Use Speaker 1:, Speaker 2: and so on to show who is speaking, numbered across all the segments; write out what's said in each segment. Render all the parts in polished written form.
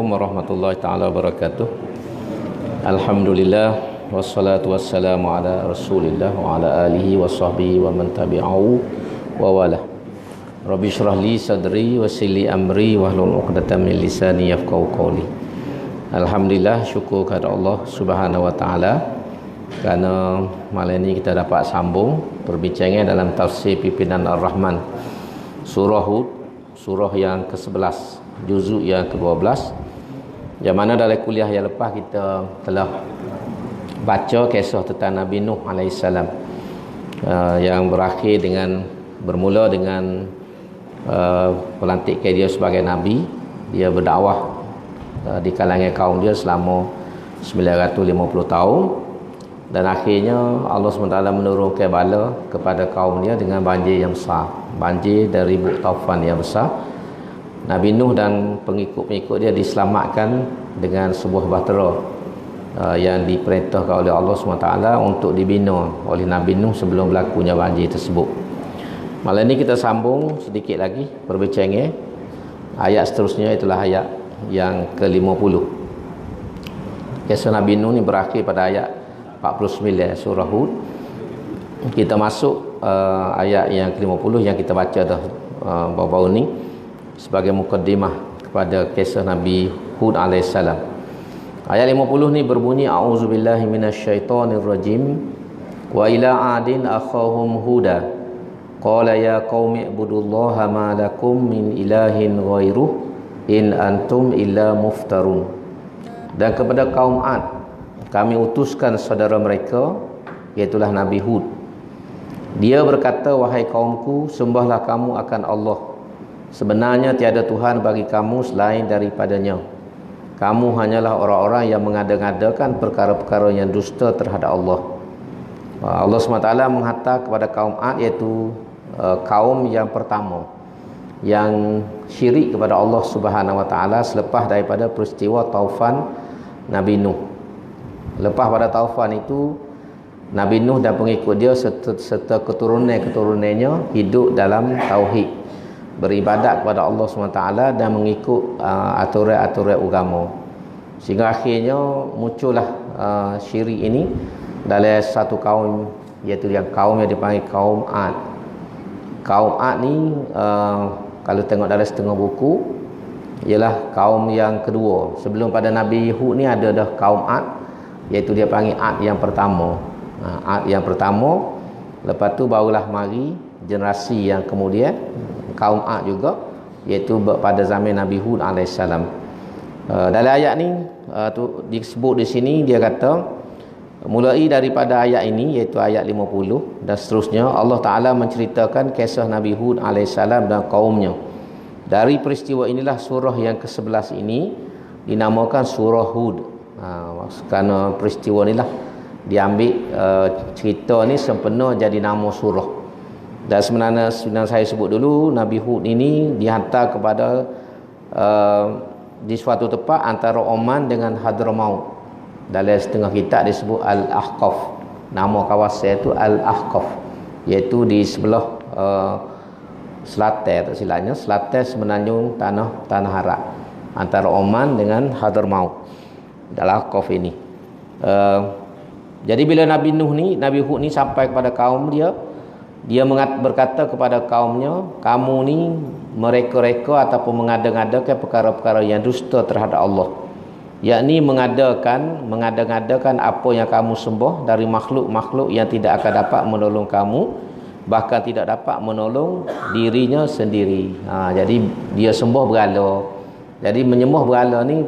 Speaker 1: Assalamualaikum warahmatullahi taala wabarakatuh. Alhamdulillah wassalatu wassalamu ala Rasulillah wa ala alihi wa sahbihi wa man tabi'ahu wa wala. Rabbi shrah li sadri wa yassir li amri wahlul 'uqdatam min lisani yafqahu qawli. Alhamdulillah, syukur kepada Allah Subhanahu wa taala kerana malam ini kita dapat sambung perbincangan dalam tafsir pimpinan Ar-Rahman, surah Hud, surah yang ke-11, juzuk yang ke-12, yang mana dalam kuliah yang lepas kita telah baca kisah tentang Nabi Nuh AS, yang bermula dengan pelantikan dia sebagai Nabi. Dia berdakwah di kalangan kaum dia selama 950 tahun, dan akhirnya Allah SWT menurunkan bala kepada kaum dia dengan banjir yang besar, banjir dari Bukit Taufan yang besar. Nabi Nuh dan pengikut-pengikut dia diselamatkan dengan sebuah bahtera yang diperintahkan oleh Allah SWT untuk dibina oleh Nabi Nuh sebelum berlakunya banjir tersebut. Malam ini kita sambung sedikit lagi perbincangan. Ayat seterusnya itulah ayat yang ke-50. Kisah Nabi Nuh ni berakhir pada ayat 49 surah Hud. Kita masuk ayat yang ke-50 yang kita baca dah baru-baru ni sebagai mukaddimah kepada kisah Nabi Hud AS. Ayat 50 ni berbunyi, a'udzubillahi minasyaitonirrajim, wa ila adin akhahum huda qala ya qaumi ibudullaha ma lakum min ilahin ghairuh in antum illa muftarun. Dan kepada kaum Ad kami utuskan saudara mereka, iaitulah Nabi Hud. Dia berkata, wahai kaumku, sembahlah kamu akan Allah. Sebenarnya tiada Tuhan bagi kamu selain daripadanya. Kamu hanyalah orang-orang yang mengada-ngadakan perkara-perkara yang dusta terhadap Allah. Allah SWT menghantar kepada kaum Ad, iaitu kaum yang pertama yang syirik kepada Allah Subhanahu wa taala selepas daripada peristiwa taufan Nabi Nuh. Lepas pada taufan itu, Nabi Nuh dan pengikut dia serta keturunan-keturunannya hidup dalam tauhid, beribadat kepada Allah SWT dan mengikut aturan-aturan agama. Sehingga akhirnya muncullah syirik ini dalam satu kaum, iaitu yang kaum yang dipanggil kaum Ad. Kaum Ad ni kalau tengok dalam setengah buku, ialah kaum yang kedua. Sebelum pada Nabi Hud ni ada dah kaum Ad, iaitu dia panggil Ad yang pertama. Ad yang pertama, lepas tu barulah mari generasi yang kemudian kaum Ad juga, iaitu pada zaman Nabi Hud AS. Dalam ayat ni disebut di sini, dia kata mulai daripada ayat ini, iaitu ayat 50 dan seterusnya, Allah Ta'ala menceritakan kisah Nabi Hud AS dan kaumnya. Dari peristiwa inilah surah yang ke-11 ini dinamakan surah Hud. Kerana peristiwa inilah diambil cerita ni sempena jadi nama surah. Dan sebenarnya saya sebut dulu, Nabi Hud ini dihantar kepada di suatu tempat antara Oman dengan Hadramaut. Dalam setengah kitab disebut Al-Ahqaf. Nama kawasan itu Al-Ahqaf, iaitu di sebelah selatan, tak silapnya selatan semenanjung tanah Arab, antara Oman dengan Hadramaut. Al-Ahqaf ini. Jadi bila Nabi Hud ni sampai kepada kaum dia, berkata kepada kaumnya, kamu ni mereka-reka ataupun mengada-ngadakan perkara-perkara yang dusta terhadap Allah, yakni mengada-ngadakan apa yang kamu sembah dari makhluk-makhluk yang tidak akan dapat menolong kamu, bahkan tidak dapat menolong dirinya sendiri. Jadi dia sembah berhala. Jadi menyembah berhala ni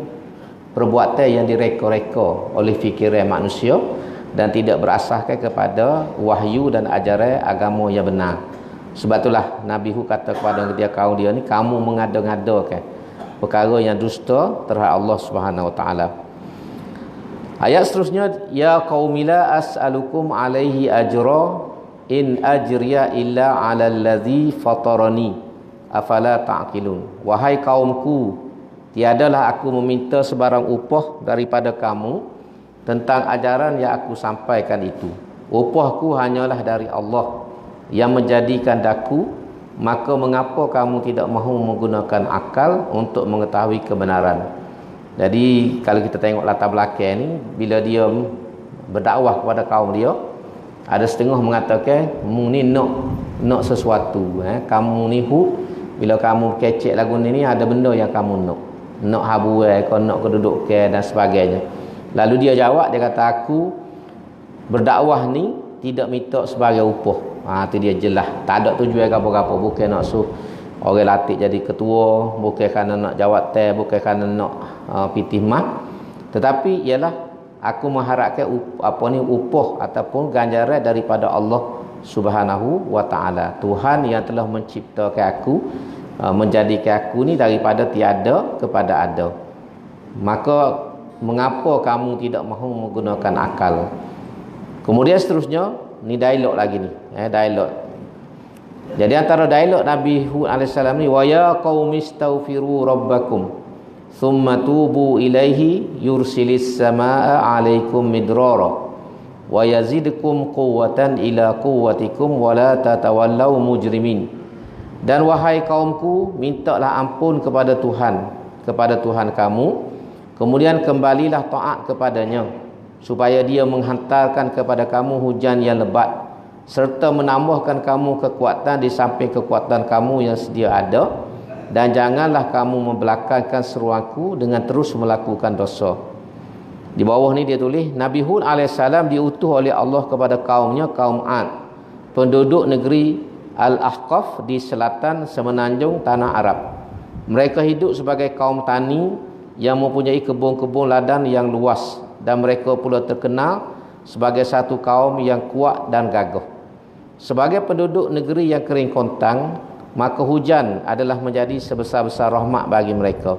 Speaker 1: perbuatan yang direka-reka oleh fikiran manusia dan tidak berasaskan kepada wahyu dan ajaran agama yang benar. Sebab itulah Nabi Hud kata kepada dia kaum dia ni, kamu mengada-ngadakan perkara yang dusta terhadap Allah Subhanahu wa taala. Ayat seterusnya, ya qaumila as'alukum alaihi ajra in ajriya illa 'alal ladzi fatarani afala ta'qilun. Wahai kaumku, tiadalah aku meminta sebarang upah daripada kamu tentang ajaran yang aku sampaikan itu. Upahku hanyalah dari Allah yang menjadikan daku, maka mengapa kamu tidak mahu menggunakan akal untuk mengetahui kebenaran? Jadi kalau kita tengok latar belakang ni, bila dia berdakwah kepada kaum dia, ada setengah mengatakan mu ni nak sesuatu, kamu ni bila kamu kecek lagu ni ada benda yang kamu nak habuai, kau nak kedudukan dan sebagainya. Lalu dia jawab, dia kata aku berdakwah ni tidak minta sebagai upah. Tu dia jelas, tak ada tujuan apa-apa, bukan nak suruh orang latih jadi ketua, bukan kerana nak jawatan, bukan kerana nak pitih mah, tetapi ialah aku mengharapkan upah ataupun ganjaran daripada Allah Subhanahu wa taala. Tuhan yang telah menciptakan aku, menjadikan aku ni daripada tiada kepada ada. Maka mengapa kamu tidak mahu menggunakan akal? Kemudian seterusnya ni dialog lagi ni, dialog. Jadi antara dialog Nabi Hud AS ni, wa ya qaumistaghfiru rabbakum thumma tubu ilaihi yursilis samaa 'alaikum midrara wa yazidkum quwwatan ila quwwatikum wa la tatawallaw mujrimin. Dan wahai kaumku, mintalah ampun kepada Tuhan kamu, kemudian kembalilah taat kepadanya, supaya dia menghantarkan kepada kamu hujan yang lebat, serta menambahkan kamu kekuatan di samping kekuatan kamu yang sedia ada, dan janganlah kamu membelakangkan seruanku dengan terus melakukan dosa. Di bawah ni dia tulis, Nabi Hud AS diutus oleh Allah kepada kaumnya, kaum Ad, penduduk negeri Al-Ahqaf di selatan semenanjung tanah Arab. Mereka hidup sebagai kaum tani yang mempunyai kebun-kebun ladang yang luas, dan mereka pula terkenal sebagai satu kaum yang kuat dan gagah. Sebagai penduduk negeri yang kering kontang, maka hujan adalah menjadi sebesar-besar rahmat bagi mereka.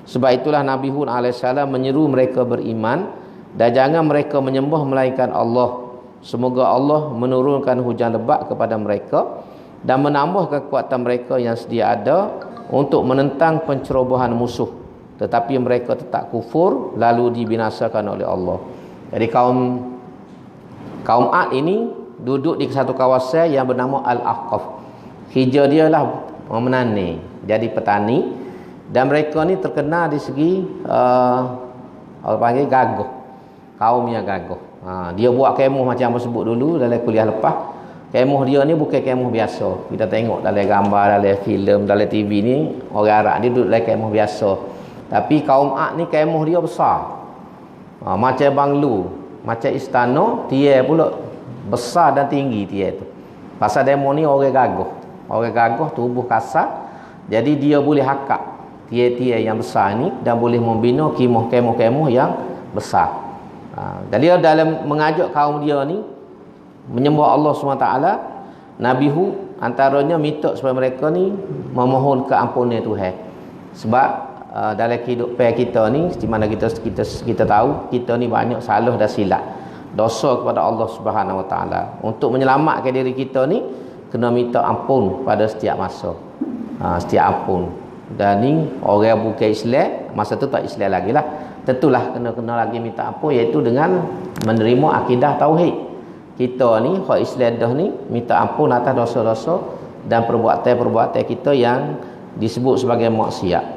Speaker 1: Sebab itulah Nabi Hud AS menyeru mereka beriman, dan jangan mereka menyembah melainkan Allah. Semoga Allah menurunkan hujan lebat kepada mereka dan menambah kekuatan mereka yang sedia ada untuk menentang pencerobohan musuh. Tetapi mereka tetap kufur, lalu dibinasakan oleh Allah. Jadi kaum Ad ini duduk di satu kawasan yang bernama Al-Ahqaf. Hijrah dia lah menani, jadi petani, dan mereka ni terkenal di segi orang panggil gagah, kaum yang gagah. Dia buat kemah macam apa sebut dulu dalam kuliah lepas. Kemah dia ni bukan kemah biasa. Kita tengok dalam gambar, dalam filem, dalam TV ni, orang Arab ni duduk dalam kemah biasa. Tapi kaum Ad ni kemah dia besar, macam banglo, macam istana, dia pula besar dan tinggi dia tu. Pasal demo ni orang gagah, tubuh kasar, jadi dia boleh hakak tiai-tiai yang besar ni dan boleh membina kemah-kemah yang besar. Jadi dalam mengajak kaum dia ni menyembah Allah SWT, Nabi Hud antaranya minta supaya mereka ni memohon keampunan Tuhan. Sebab dalam kehidupan kita ni, di mana kita tahu kita ni banyak salah dan silap, dosa kepada Allah Subhanahu Wa Taala. Untuk menyelamatkan diri kita ni, kena minta ampun pada setiap masa. Setiap ampun. Dan ni orang bukan Islam, masa tu tak Islam lagi lah, tentulah kena lagi minta ampun, iaitu dengan menerima akidah tauhid. Kita ni hak Islam dah ni minta ampun atas dosa-dosa dan perbuatan-perbuatan kita yang disebut sebagai maksiat.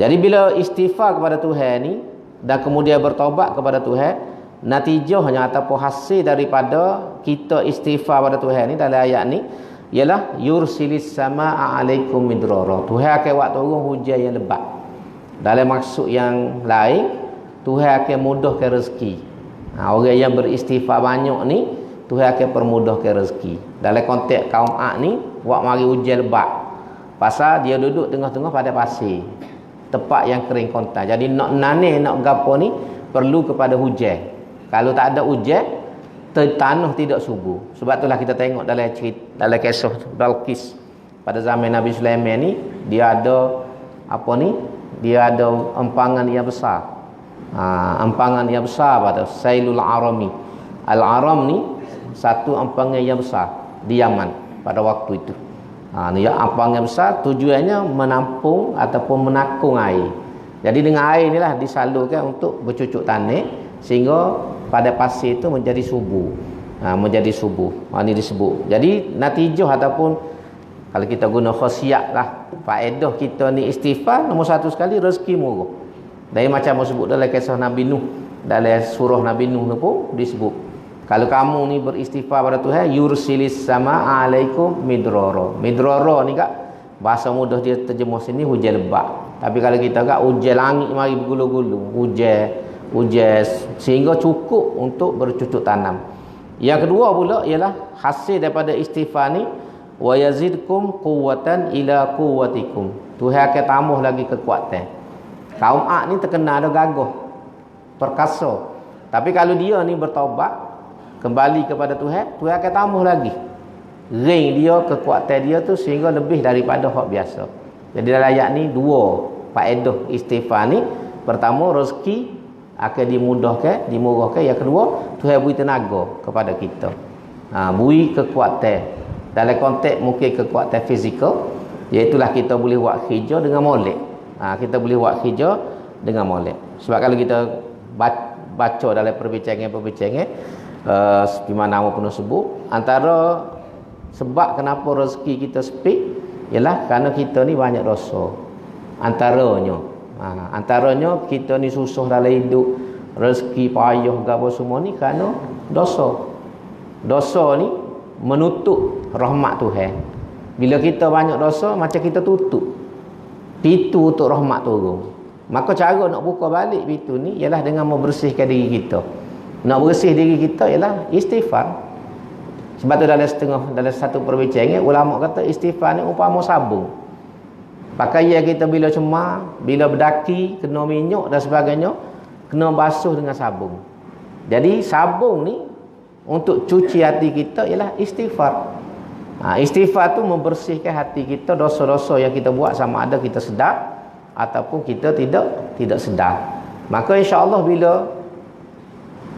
Speaker 1: Jadi bila istighfar kepada Tuhan ni dan kemudian bertaubat kepada Tuhan, natijahnya ataupun hasil daripada kita istighfar kepada Tuhan ni dalam ayat ni ialah yursilis samaa alaikum midrara. Tuhan akan buat turun hujan yang lebat. Dalam maksud yang lain, Tuhan akan mudahkan rezeki. Orang yang beristighfar banyak ni, Tuhan akan permudahkan rezeki. Dalam konteks kaum Ad ni, buat mari hujan lebat. Pasal dia duduk tengah-tengah pada pasir, tempat yang kering kontang. Jadi nak naneh, nak gapo ni perlu kepada hujan. Kalau tak ada hujan, tanah tidak subur. Sebab itulah kita tengok dalam kisah Balqis pada zaman Nabi Sulaiman ni, dia ada dia ada empangan yang besar. Empangan yang besar pada Sailul Arami. Al-Aram ni satu empangan yang besar di Yaman pada waktu itu. Ni empangan besar, tujuannya menampung ataupun menakung air. Jadi dengan air inilah disalurkan untuk bercucuk tanah sehingga pada pasir itu menjadi subur. Menjadi subur. Ini disebut. Jadi natijah ataupun kalau kita guna khasiat lah, faedah kita ni istighfar, nombor satu sekali rezeki murah. Dari macam sebut dalam kisah Nabi Nuh, dalam surah Nabi Nuh tu pun disebut, kalau kamu ni beristighfar pada Tuhan, yursilis sama alaikum midrara. Midrara ni kak bahasa mudah dia terjemah sini hujan lebat. Tapi kalau kita kak hujan langit mari bergulu-gulu, hujan sehingga cukup untuk bercucuk tanam. Yang kedua pula ialah hasil daripada istighfar ni, wa yazidkum quwwatan ila quwwatikum. Tuhan akan tambah lagi kekuatan. Kaum Ad ni terkenal ada gagah, perkasa. Tapi kalau dia ni bertaubat, kembali kepada Tuhan, Tuhan akan tambah lagi ring dia, kekuatan dia tu sehingga lebih daripada hak biasa. Jadi dalam ayat ni dua faedah istighfar ni. Pertama, rezeki akan dimurahkan. Yang kedua, Tuhan beri tenaga kepada kita. Beri kekuatan. Dalam konteks mungkin kekuatan fizikal, iaitulah kita boleh buat kerja dengan molek. Kita boleh buat kerja dengan molek. Sebab kalau kita baca dalam perbincangan di mana nama pun sebut, antara sebab kenapa rezeki kita sempit ialah kerana kita ni banyak dosa. Antaranya kita ni susah dalam hidup, rezeki payah apa semua ni kerana dosa. Dosa ni menutup rahmat Tuhan. Bila kita banyak dosa, macam kita tutup pintu untuk rahmat turun. Maka cara nak buka balik pintu ni ialah dengan membersihkan diri kita. Nak bersih diri kita ialah istighfar. Sebab tu dalam satu perbincangan ulama kata istighfar ni umpama sabun. Pakaian kita bila cemar, bila berdaki, kena minyak dan sebagainya, kena basuh dengan sabun. Jadi sabun ni untuk cuci hati kita ialah istighfar. Istighfar tu membersihkan hati kita, dosa-dosa yang kita buat sama ada kita sedar ataupun kita tidak sedar. Maka insya-Allah bila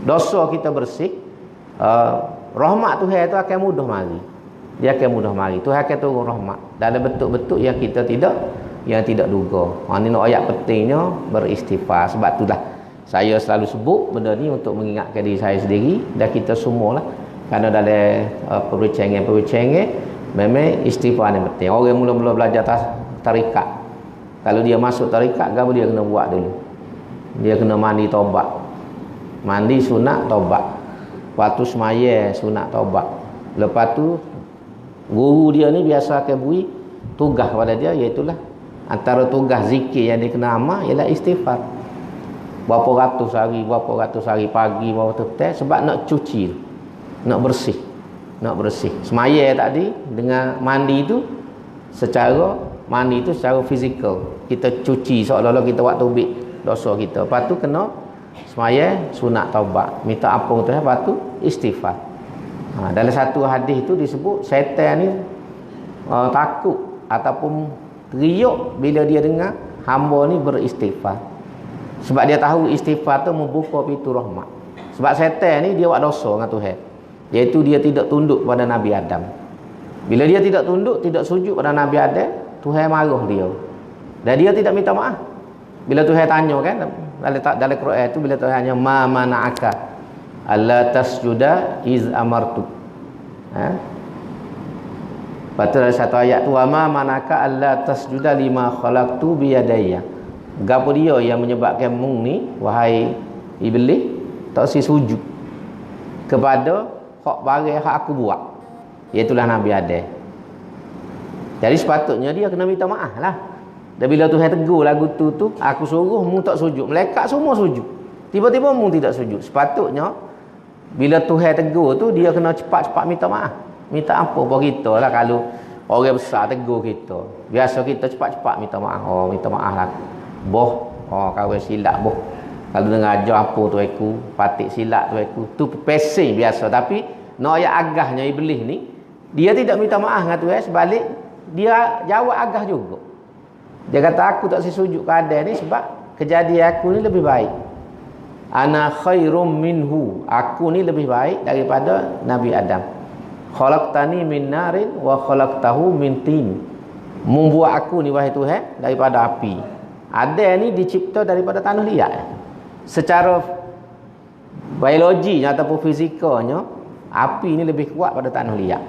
Speaker 1: dosa kita bersih, rahmat Tuhan itu akan mudah mari. Dia akan mudah mari. Tuhan akan turun rahmat dalam bentuk-bentuk yang kita tidak duga. Ini nak ayat pentingnya beristighfar. Sebab itulah saya selalu sebut benda ni untuk mengingatkan diri saya sendiri dan kita semualah. Kerana dalam perbincangan memang istighfar ni penting. Orang mula-mula belajar tarikat, kalau dia masuk tarikat, apa dia kena buat dulu? Dia kena mandi taubat. Mandi sunat taubat. Lepas tu semaya sunat taubat. Lepas tu guru dia ni biasa akan beri tugas pada dia, iaitulah antara tugas zikir yang dia kena amal ialah istighfar. Berapa ratus hari pagi, berapa petang, sebab nak cuci, nak bersih. Semaya tadi dengan mandi itu secara fizikal. Kita cuci seolah-olah kita buat tubik dosa kita. Lepas tu kena semaya sunat taubat, minta ampun Tuhan, lepas tu istighfar. Dalam satu hadis itu disebut syaitan ni takut ataupun teriuk bila dia dengar hamba ni beristighfar. Sebab dia tahu istighfar tu membuka pintu rahmat. Sebab syaitan ni dia buat dosa dengan Tuhan, iaitu dia tidak tunduk pada Nabi Adam. Bila dia tidak tunduk, tidak sujud pada Nabi Adam, Tuhan marah dia. Dan dia tidak minta maaf. Bila Tuhan tanya kan dalam Quran itu, bila Tuhan tanya ma mana'aka alla tasjuda iz amartu. Lepas tu ada satu ayat tu, wa ma mana'aka alla tasjuda lima khalaqtu biyadayya. Gapo dia yang menyebabkan mung ni wahai iblis tak sujud kepada hak barang hak aku buat, iaitulah Nabi Adam. Jadi sepatutnya dia kena minta maaf lah. Dan bila Tuhan tegur lagu tu aku suruh mu tak sujud, malaikat semua sujud, tiba-tiba mu tidak sujud. Sepatutnya bila Tuhan tegur tu dia kena cepat-cepat minta maaf, minta ampun. Apa kita lah kalau orang besar tegur kita, biasa kita cepat-cepat minta maaf. Minta maaf lah boh, kawan silap boh, kalau dengar ajar apa tu aku patik silap tu aku tu pesing biasa. Tapi nak ayat agahnya iblis ni, dia tidak minta maaf dengan Tuhan, sebalik dia jawab agah juga. Dia kata aku tak sujud keadaan ni sebab kejadian aku ni lebih baik. Ana khairum minhu, aku ni lebih baik daripada Nabi Adam. Khalaqtani min narin wa khalaqtahu min tin. Membuat aku ni wahai Tuhan daripada api. Adam ni dicipta daripada tanah liat. Secara biologinya ataupun fizikalnya, api ni lebih kuat pada tanah liat.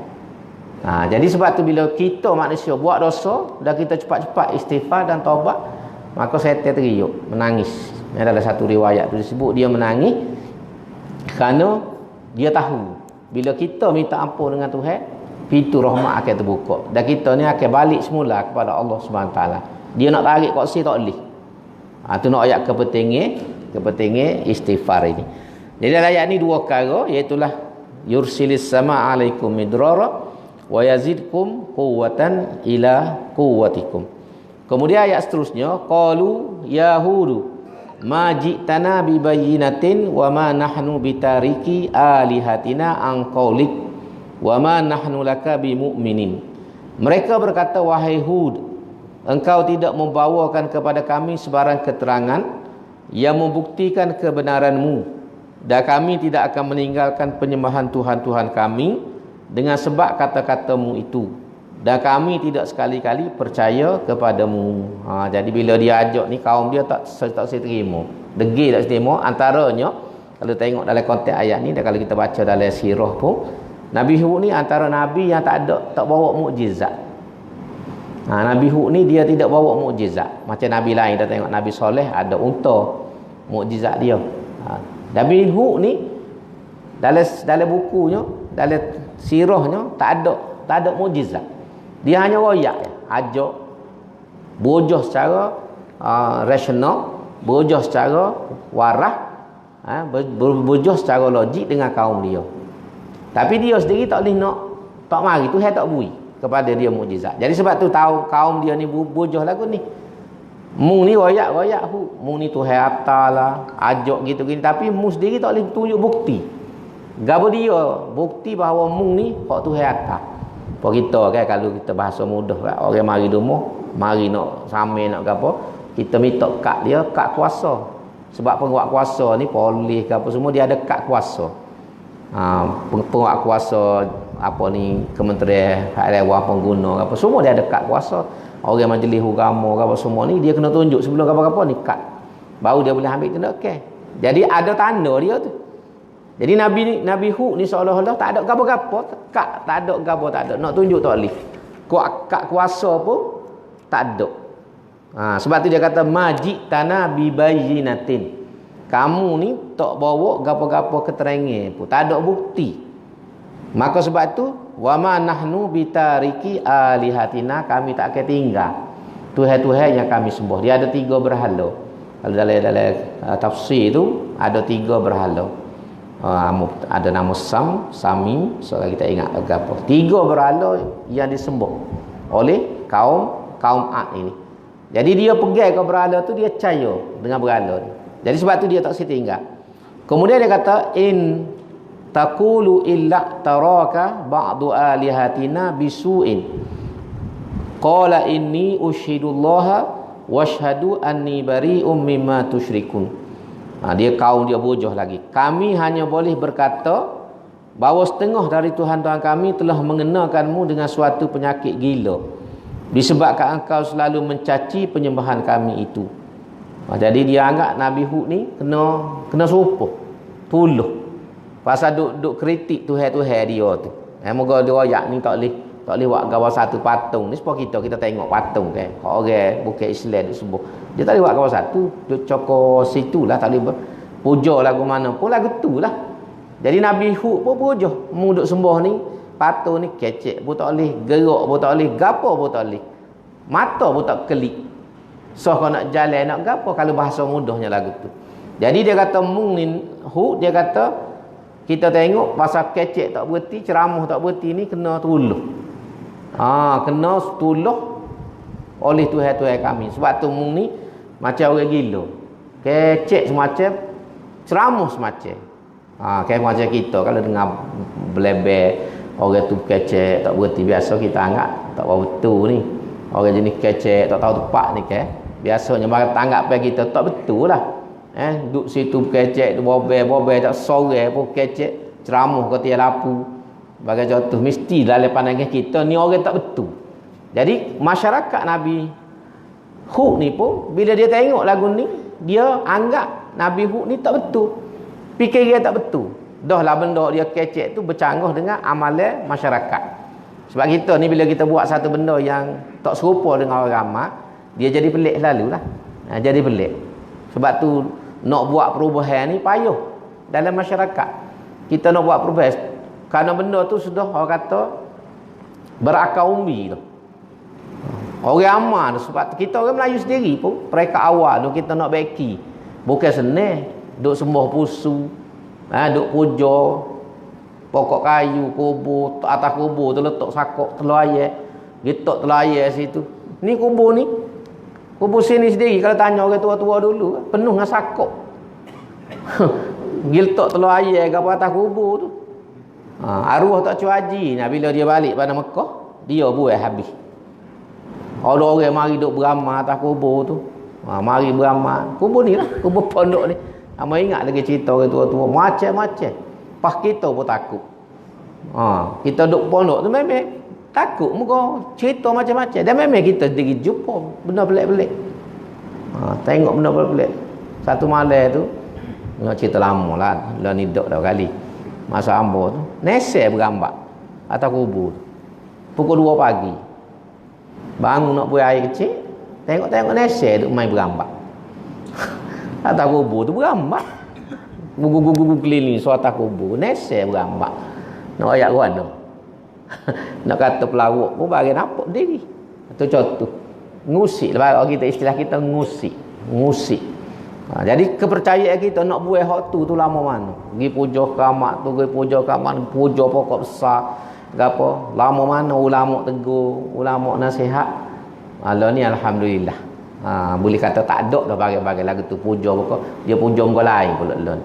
Speaker 1: Jadi sebab tu bila kita manusia buat dosa dan kita cepat-cepat istighfar dan taubat, Maka setan teriuk, menangis. Dalam satu riwayat tu disebut dia menangis kerana dia tahu bila kita minta ampun dengan Tuhan, pintu rahmat akan terbuka dan kita ni akan balik semula kepada Allah SWT. Dia nak tarik kursi tak boleh. Tu nak ayat kepentingan istighfar ini. Jadi dalam ayat ni dua perkara, iaitu yursilis sama alaikum midrara wa yazidkum quwwatan ila quwwatikum. Kemudian ayat seterusnya, qalu yahudu ma ji'tana bi bayyinatin wa ma nahnu bitariki alihatina an qaulik wa ma nahnu laka bimu'minin. Mereka berkata, wahai Hud, engkau tidak membawakan kepada kami sebarang keterangan yang membuktikan kebenaranmu, dan kami tidak akan meninggalkan penyembahan Tuhan-Tuhan kami dengan sebab kata-katamu itu, dan kami tidak sekali-kali percaya kepadamu. Jadi bila dia ajak ni, kaum dia tak terima, degil tak terima. Antaranya kalau tengok dalam konteks ayat ni, dan kalau kita baca dalam sirah pun, Nabi Hud ni antara Nabi yang tak bawa mukjizat. Nabi Hud ni dia tidak bawa mukjizat. Macam Nabi lain, kita tengok Nabi Soleh ada unta, mukjizat dia. Nabi Hud ni dalam bukunya, dalam sirahnya tak ada mukjizat. Dia hanya royak, ajak bojah secara rasional, bojah secara waras, bojah secara logik dengan kaum dia. Tapi dia sendiri tak boleh tak mari, Tuhan tak beri kepada dia mukjizat. Jadi sebab tu tahu kaum dia ni bojah lagu ni. Mung ni royak mung ni Tuhan atalah, ajak gitu-gitu, tapi mung sendiri tak boleh tunjuk bukti. Gapo dia bukti bahawa mung ni hak Tuhan atas. Apa kita kan, kalau kita bahasa mudah, orang mari rumah, mari nak samai nak gapo, kita minta kad dia, kad kuasa. Sebab penguat kuasa ni polis ke apa semua, dia ada kad kuasa. Penguat kuasa apa ni, kementerian hak dewan pengguna apa semua, dia ada kad kuasa. Orang majlis agama apa semua ni, dia kena tunjuk sebelum apa-apa ni kad, baru dia boleh ambil tindakan. Okay. Jadi ada tanda dia tu. Jadi Nabi Hud ni seolah-olah tak ada gapo-gapo, tak ada gapo, tak ada nak tunjuk tak boleh. Kad kuasa pun tak ada. Sebab tu dia kata majid tanah bi bayyinatin. Kamu ni tak bawa gapo-gapo keterangan pun, tak ada bukti. Maka sebab tu wa ma nahnu bitariki alihatina, kami tak akan tinggal Tuhan-Tuhan yang kami sembah. Dia ada 3 berhala. Kalau dalam tafsir tu ada 3 berhala. Ada nama Sam, Samim, soalnya kita ingat apa. 3 berhala yang disembah oleh kaum Ad ini. Jadi dia pegang ke berhala tu, dia percaya dengan berhala ni. Jadi sebab tu dia tak setinggal. Kemudian dia kata in taqulu illa taraka ba'du alihatina bisu'in qala inni ushidullaha washhadu anni bari'um mimma tusyrikun. Dia kaum dia bojah lagi. Kami hanya boleh berkata bahawa setengah dari Tuhan-Tuhan kami telah mengenakanmu dengan suatu penyakit gila, disebabkan engkau selalu mencaci penyembahan kami itu. Jadi dia anggap Nabi Hud ni kena serupa, tuluh. Pasal duk kritik Tuhan-Tuhan dia tu. Moga dia royak ni tak boleh buat gambar satu patung. Ni sebab kita tengok patung kan. Orang bukan Islam duk sembuh. Dia tak boleh buat gambar satu, duk cokor situlah, tak boleh puja lagu mana pun lagu tu lah. Jadi Nabi Hud pun puja, mu duk sembah ni patung ni kecek pun tak boleh, gerak pun tak boleh, gapo pun tak boleh. Mata pun tak kelip. So kau nak jalan nak gapo, kalau bahasa mudahnya lagu tu. Jadi dia kata mung ni Hud, dia kata kita tengok pasal kecek tak berhenti, ceramah tak berhenti ni kena tuluh. Kena tuluh oleh Tuhan-Tuhan kami. Sebab tu mung ni macam orang gila. Kecek semacam, ceramah semacam. Kayak macam kita kalau dengar belebel orang tu kecek tak berhenti, biasa kita anggap tak tahu betul ni. Orang jenis kecek tak tahu tepat ni kan. Biasanya mara tanggapan kita tak betul lah. Duduk situ kecek, bobel tak sore pun kecek, ceramah ke tiada lapu. Bagai contoh mesti dalam pandangan kita ni orang tak betul. Jadi masyarakat Nabi Hud ni pun bila dia tengok lagu ni, dia anggap Nabi Hud ni tak betul. Fikir dia tak betul. Dah lah benda dia kecek tu bercanggah dengan amalan masyarakat. Sebab kita ni bila kita buat satu benda yang tak serupa dengan orang ramai, dia jadi pelik selalu lah. Jadi pelik. Sebab tu nak buat perubahan ni payah dalam masyarakat. Kita nak buat perubahan kerana benda tu sudah orang kata berakar umbi tu. Orang aman tu, sebab kita orang Melayu sendiri pun mereka awal tu kita nak baiki. Bukan senang duk sembah pusu, duk puja pokok kayu, kubur, atas kubur tu letak sakok telur ayam, letak telur ayam situ. Ni kubur ni, kubur sini sendiri kalau tanya orang tua-tua dulu penuh dengan sakok. Letak telur ayam ke atas kubur tu. Arwah tak cuci haji, bila dia balik pada Mekah, dia buat habis. Ada orang mari duk beramal atas kubur tu. Mari beramal. Kubur ni lah, kubur pondok ni. Ama ingat lagi cerita orang tua-tua macam-macam. Pas kita pun takut. Kita duk pondok tu memang takut muka cerita macam-macam. Dan memang kita sendiri jumpa benda pelik-pelik. Tengok benda pelik-pelik. Satu malam tu, nak cerita lama lah. Dah ni duk dah kali. Masa ambo tu, nesek bergambar atas kubur tu. Pukul 2 pagi. Bangun nak buat air kecil, tengok-tengok nesek duk main bergambar. Atas kubur tu bergambar. Gugu-gugu keliling so atas kubur, nesek bergambar. Nak ayat mana? Nak kata pelawak pun bagi nampak diri. Tu contoh. Ngusik lah kita, istilah kita ngusik. Jadi kepercayaan kita nak buat hak tu lama mana. Pergi puja kamak tu, pergi puja kamak, puja pokok besar. Gapo lama mana ulama tegur, ulama nasihat. Allah ni alhamdulillah. Boleh kata tak ada dah bagai-bagai lagu tu puja pokok. Dia puja muka lain pula lon.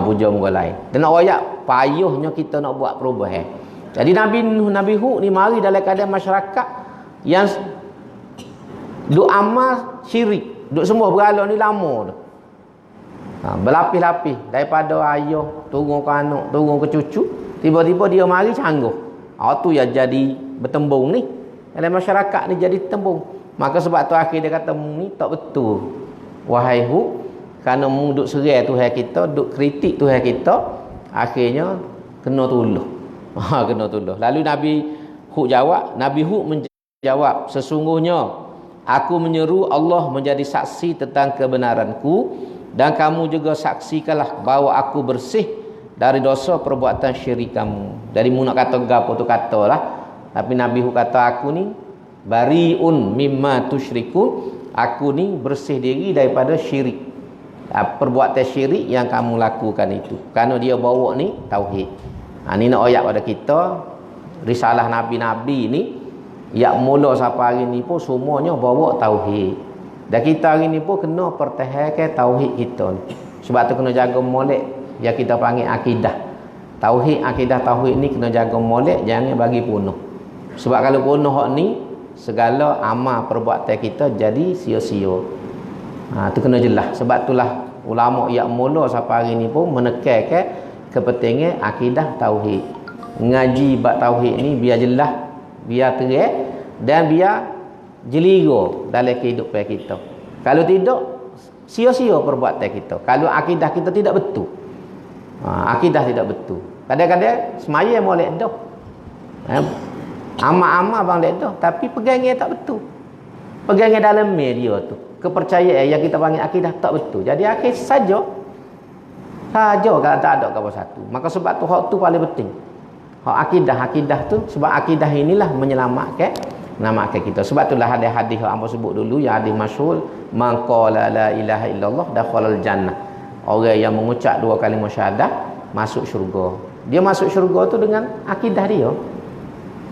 Speaker 1: Puja muka lain. Dan nak royak payuhnya kita nak buat perubahan. Jadi Nabi Hud ni mari dalam keadaan masyarakat yang duk amal syirik, duk semua berhala ni lama tu. Berlapis-lapis daripada ayah turun ke anak, turun ke cucu. Tiba-tiba dia mari canggih. Tu yang jadi bertembung ni. Dalam masyarakat ni jadi tembung. Maka sebab tu akhir dia kata ni tak betul. Wahai Hud, kerana mu duk serai Tuhan kita, duk kritik Tuhan kita, akhirnya kena tuluh. Kena tuluh. Lalu Nabi Hud menjawab, sesungguhnya aku menyeru Allah menjadi saksi tentang kebenaranku, dan kamu juga saksikanlah bahawa aku bersih dari dosa perbuatan syirik kamu. Jadi mu nak kata gapo tu katalah. Tapi Nabi Hud kata aku ni bariun mimma tusyrikun. Aku ni bersih diri daripada syirik. Perbuatan syirik yang kamu lakukan itu. Kerana dia bawa ni tauhid. Ni nak ayat pada kita. Risalah Nabi-Nabi ni yang mula sampai hari ni pun semuanya bawa tauhid. Dan kita hari ni pun kena pertahankan tauhid kita ni. Sebab tu kena jaga molek yang kita panggil akidah. Akidah tauhid ni kena jaga molek, jangan bagi punah. Sebab kalau punah hak ni, segala amal perbuatan kita jadi sia-sia. Tu kena jelas. Sebab itulah ulama yang mula sampai hari ni pun menekankan kepentingan akidah tauhid. Ngaji bab tauhid ni biar jelas, biar terang dan biar jeliga dalam kehidupan kita. Kalau tidak, sia-sia perbuatan kita. Kalau akidah kita tidak betul. Akidah tidak betul. Kadang-kadang semaya molek dah. Amal-amal bang lek dah, tapi pegangnya tak betul. Pegangnya dalam dia tu. Kepercayaan yang kita panggil akidah tak betul. Jadi akhir saja kalau tak ada apa satu. Maka sebab tu hak tu paling penting. Hak akidah tu, sebab akidah inilah menyelamatkan kita. Sebab itulah hadis-hadis yang hamba sebut dulu, yang hadis masyhur, man qala la ilaha illallah dakhalal jannah. Orang yang mengucap 2 kalimah syahadah masuk syurga. Dia masuk syurga tu dengan akidah dia.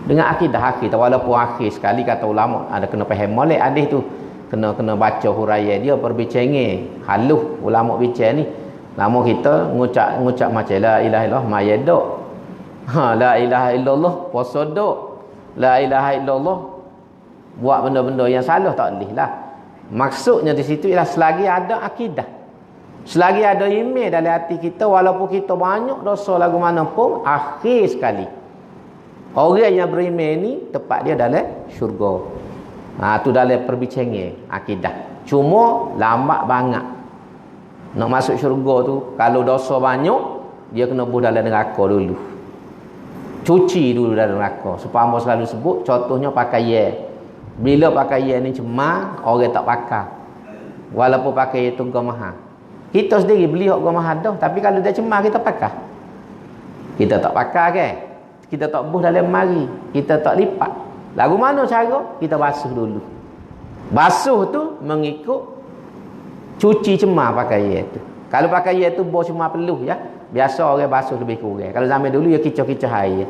Speaker 1: Dengan akidah walaupun akhir sekali kata ulama ada kena faham molek hadis tu. Kena baca huraian dia perbincangan halus ulama bincang ni. Lama kita ngucap macam la ilaha illallah mayaduk. La ilaha illallah puasa duk. La ilaha illallah buat benda-benda yang salah tak boleh lah. Maksudnya di situ ialah selagi ada akidah, selagi ada iman dalam hati kita, walaupun kita banyak dosa lagu mana pun, akhir sekali orang yang beriman ni tepat dia dalam syurga. Tu dalam perbincangan akidah. Cuma lambat banget nak masuk syurga tu. Kalau dosa banyak, dia kena buh dalam neraka dulu. Cuci dulu dalam neraka. Supaya hamba selalu sebut, contohnya pakaian. Bila pakaian ni cemar, orang tak pakai. Walaupun pakai itu harga mahal. Kita sendiri beli harga mahal dah, tapi kalau dia cemar kita pakai. Kita tak pakai ke? Kita tak buh dalam lemari, kita tak lipat. Lagu mana cara? Kita basuh dulu. Basuh tu mengikut cuci cemar pakaian tu. Kalau pakaian tu bau cemar peluh ya, biasa orang basuh lebih kurang. Kalau zaman dulu ya kicau-kicau air.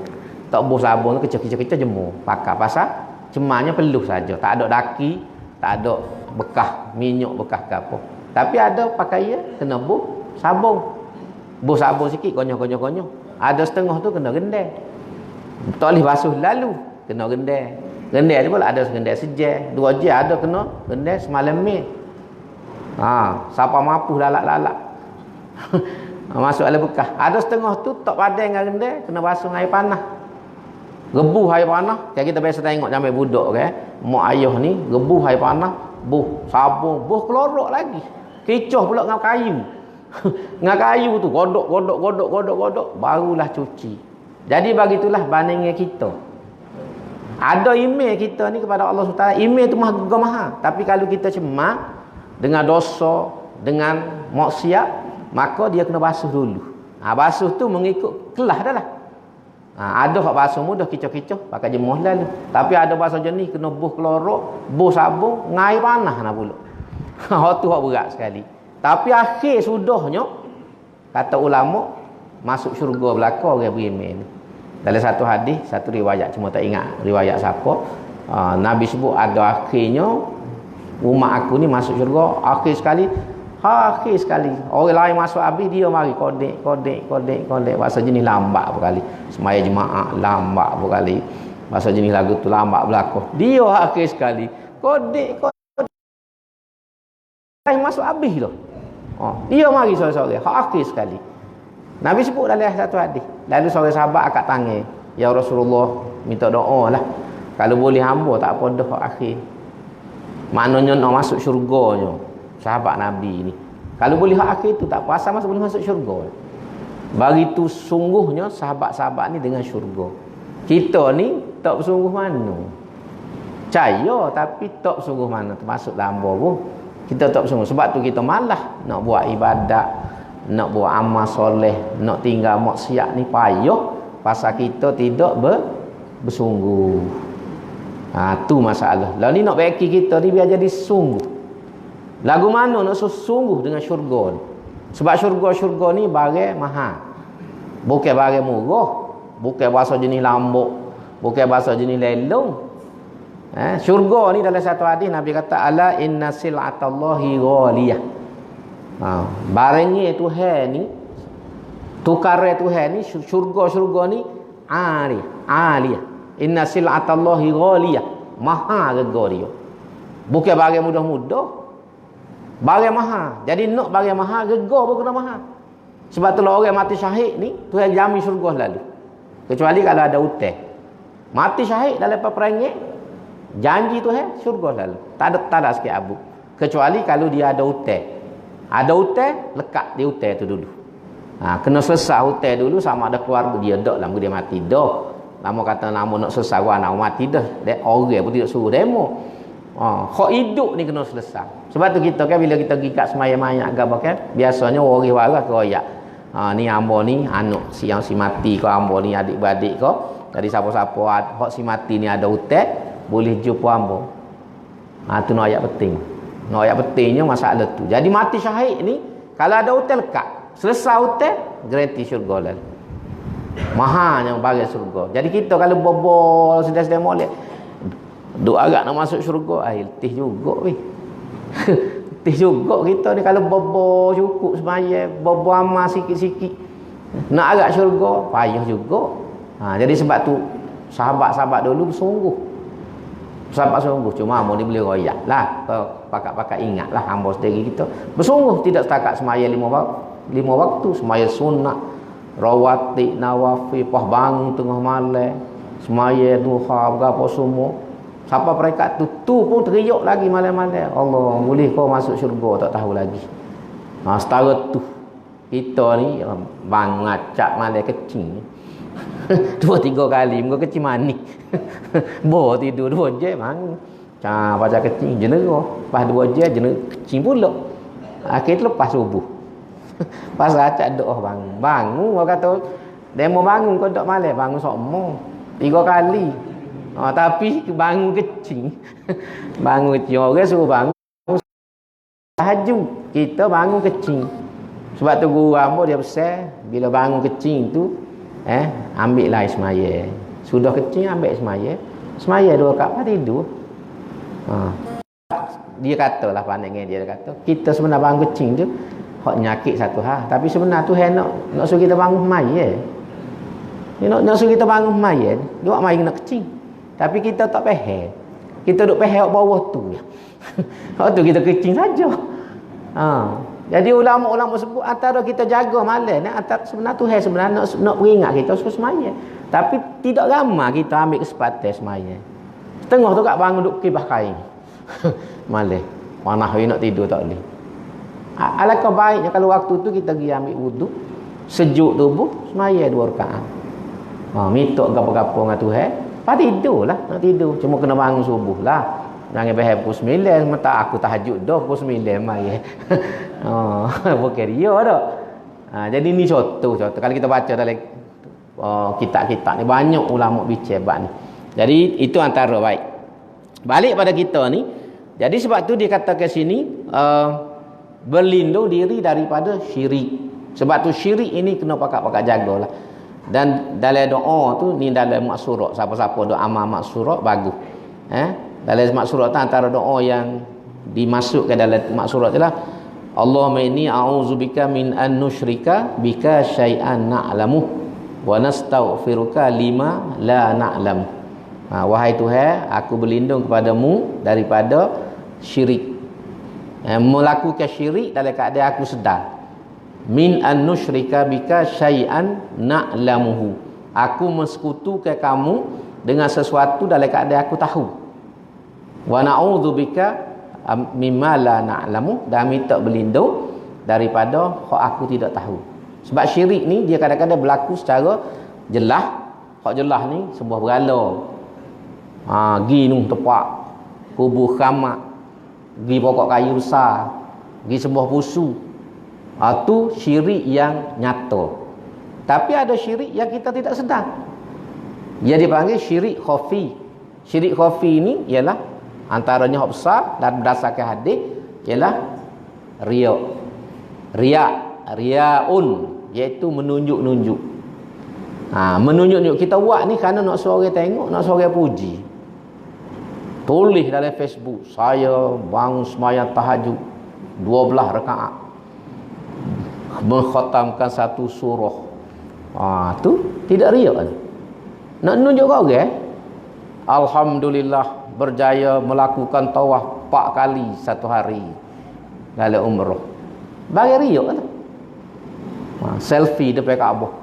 Speaker 1: Tak bau sabun, kicau-kicau jemur. Pakai pasal cemarnya peluh saja, tak ada daki, tak ada bekas minyak, bekas ke apa. Tapi ada pakaian kena bau sabun. Bau sabun sikit konyol-konyol. Ada setengah tu kena gendai. Tak boleh basuh lalu, kena gendai. Gendai tu pula ada gendai sejam, 2 jam ada kena gendai semalam ni. Siapa mampu lalak-lalak. Masuk dalam bekas. Ada setengah tu tak padan dengan gendai, kena basuh dengan air panas. Rebuh air panas. Kita biasa tengok sampai budak kan. Mak ayah ni rebuh air panas, buh sabun, buh kelorok lagi. Kecoh pula dengan kayu. Dengan kayu tu godok barulah cuci. Jadi bagitulah bandingnya kita. Ada email kita ni kepada Allah SWT, email tu harga mahal. Tapi kalau kita cemar dengan dosa, dengan maksiat, maka dia kena basuh dulu. Basuh tu mengikut kelas dah lah. Ada hak basuh mudah kicau-kicau pakai jemuh lalu. Tapi ada basuh jenis kena buh kelorok, buh sabun, ngai panas nak pula. Hak tu hak berat sekali. Tapi akhir sudahnya kata ulama masuk syurga belaka orang beriman. Dalam satu hadis, satu riwayat, cuma tak ingat riwayat siapa, Nabi sebut ada akhirnya umat aku ni masuk syurga akhir sekali. Orang lain masuk habis, dia mari kodek bahasa jenis lambat berkali. Semaya jemaah lambat berkali. Bahasa jenis lagu tu lambat belaka. Dia akhir sekali. Kodek masuk habis lah. Dia mari sore-sore akhir sekali. Nabi sebut dalam satu hadis. Lalu seorang sahabat akak tangan, ya Rasulullah, minta doa lah. Kalau boleh hamba tak apa dah akhir. Maknanya nak masuk syurganya sahabat Nabi ni. Kalau boleh akhir tu tak apa, asal boleh masuk syurga. Bagi tu sungguhnya sahabat-sahabat ni dengan syurga. Kita ni tak bersungguh mana. Percaya tapi tak bersungguh mana, termasuk lamba pun. Kita tak bersungguh. Sebab tu kita malah nak buat ibadat, nak buat amal soleh, nak tinggal maksiat ni payah pasal kita tidak bersungguh. Tu masalah. Lah ni nak bagi kita ni biar jadi sungguh. Lagu mana nak sungguh dengan syurga ni? Sebab syurga ni barang mahal. Bukan barang murah, bukan bahasa jenis lambuk, bukan bahasa jenis lelong. Syurga ni dalam satu hadis Nabi kata ala inna sil'atallahi ghaliyah. Barangnya Tuhan ni, tukaran Tuhan ni, syurga ni aliyah. Inna sil'atallahi ghaliyah. Mahal harga dia. Bukan barang mudah-mudah. Barang mahal. Jadi nak barang mahal, harga pun kena mahal. Sebab tu orang mati syahid ni, Tuhan jamin syurga lalu. Kecuali kalau ada hutang. Mati syahid dalam peperangan, janji Tuhan syurga lalu. Tak ada sikit abu. Kecuali kalau dia ada hutang. Ada hutang, lekat di hutang tu dulu. Kena selesai hutang dulu sama ada keluarga dia dak lama dia mati dah. Lama kata nama nak selesai anak mati dah. Orang pun tidak suruh demo. Hak hidup ni kena selesai. Sebab tu kita kan bila kita pergi kat semaya-maya agak kan, biasanya orang waras royak. Ni hamba ni anak si mati ke, hamba ni adik-beradik ke. Jadi siapa-siapa hak si mati ni ada hutang, boleh jumpa hamba. Tu nak ayat penting. Nak ayat pentingnya masalah tu. Jadi mati syahid ni kalau ada hutang lekat. Selesai hutang, garanti syurga lah. Mahalnya bagi syurga. Jadi kita kalau bobol sedang-sedang molek, duk agak nak masuk syurga, letih juga weh. Letih juga kita ni kalau bobol cukup semaya, bobol amal sikit-sikit. Nak agak syurga, payah juga. Jadi sebab tu sahabat-sahabat dulu bersungguh. Sahabat sungguh, cuma hamba ni boleh royak lah. Pakat-pakat ingat lah hamba sendiri kita. Bersungguh tidak setakat semaya lima waktu, semaya sunat, rawatib, nawafil, pah bangun tengah malam, semaya duha, berapa semua. Siapa perekat tu pun teriuk lagi malam-malam. Allah, boleh kau masuk syurga tak tahu lagi. Setara tu kita ni bang ngacak malam kecil. 2-3 kali muka kecil manik. Tidur 2 jam bangun. Baca kecing jenera. Lepas 2 jam jenera kecing pula. Akhir lepas subuh. Pas acak doa bangun orang kata demo bangun kau tak malam bangun sokmo 3 kali. Tapi bangun kecing. Bangun kecing orang suruh bangun tahajud, kita bangun kecing. Sebab tu guru rambut dia besar bila bangun kecing tu ambil lah semaya. Sudah kecing ambil semaya. Semaya 2 rakaat tidur. Dia katalah pandai dia kata kita sebenarnya bangun kecing tu hak nyakit satu hal, tapi sebenarnya Tuhan nak suruh kita bangun semaya. Dia nak suruh kita bangun semaya, dia buat mai kena kecing. Tapi kita tak faham. Kita duk faham bawah tu. Hak tu kita kecing saja. Jadi ulama-ulama sebut antara kita jaga malam ni antara sebenarnya Tuhan sebenarnya nak peringat kita suruh semaya. Tapi tidak ramai kita ambil kesempatan semaya. Tengah tu kat bangun duk kibah kain. Malam panah hari nak tidur tak boleh. Alangkah baiknya kalau waktu tu kita pergi ambil wuduk, sejuk tubuh, semaya 2 rakaat. Minta gapo-gapo dengan Tuhan, lepas tidurlah, nak tidur. Cuma kena bangun subuh lah. Jangan bahaya pukul 9, sementara aku tahajud dah pukul 9 maya. Bukan dia dah. Jadi ni contoh. Kalau kita baca dalam kitab-kitab ni, banyak ulama bicara bab ni. Jadi itu antara baik. Balik pada kita ni, jadi sebab tu dia katakan sini, berlindung diri daripada syirik. Sebab tu syirik ini kena pakat-pakat jagalah. Dan dalam doa tu ni dalam maksurat, siapa-siapa doa amal maksurat bagus. Dalam maksurat tu antara doa yang dimasukkan dalam maksurat ialah Allahumma inni a'udzubika min an nusyrika bika syai'an na'lamu wa nastaghfiruka lima la na'lam. Wahai Tuhan, aku berlindung kepadamu daripada syirik. Melakukan syirik dalam keadaan aku sedar. Min an nusyrika bika syai'an na'lamuhu. Aku mensekutukan kamu dengan sesuatu dalam keadaan aku tahu. Wa na'udzubika mimma la na'lamu, dan minta berlindung daripada hak aku tidak tahu. Sebab syirik ni dia kadang-kadang berlaku secara jelas. Hak jelas ni sebuah berhala. Gi nun tepak kubur khamak, gi pokok kayu besar, gi sebuah pusu. Itu syirik yang nyata. Tapi ada syirik yang kita tidak sedar. Dia dipanggil syirik khafi. Syirik khafi ni ialah antaranya hak besar dan berdasarkan hadis ialah riya. Riyaun, iaitu menunjuk-nunjuk. Menunjuk-nunjuk kita buat ni kerana nak suruh orang tengok, nak suruh orang puji. Tulis dalam Facebook, saya bangun sembahyang tahajud 12 rakaat, mengkhatamkan satu surah. Tu tidak riya. Nak nunjuk kau orang, alhamdulillah berjaya melakukan tawaf 4 kali satu hari dalam umrah. Bagi riya tu. Selfie depan Kaabah,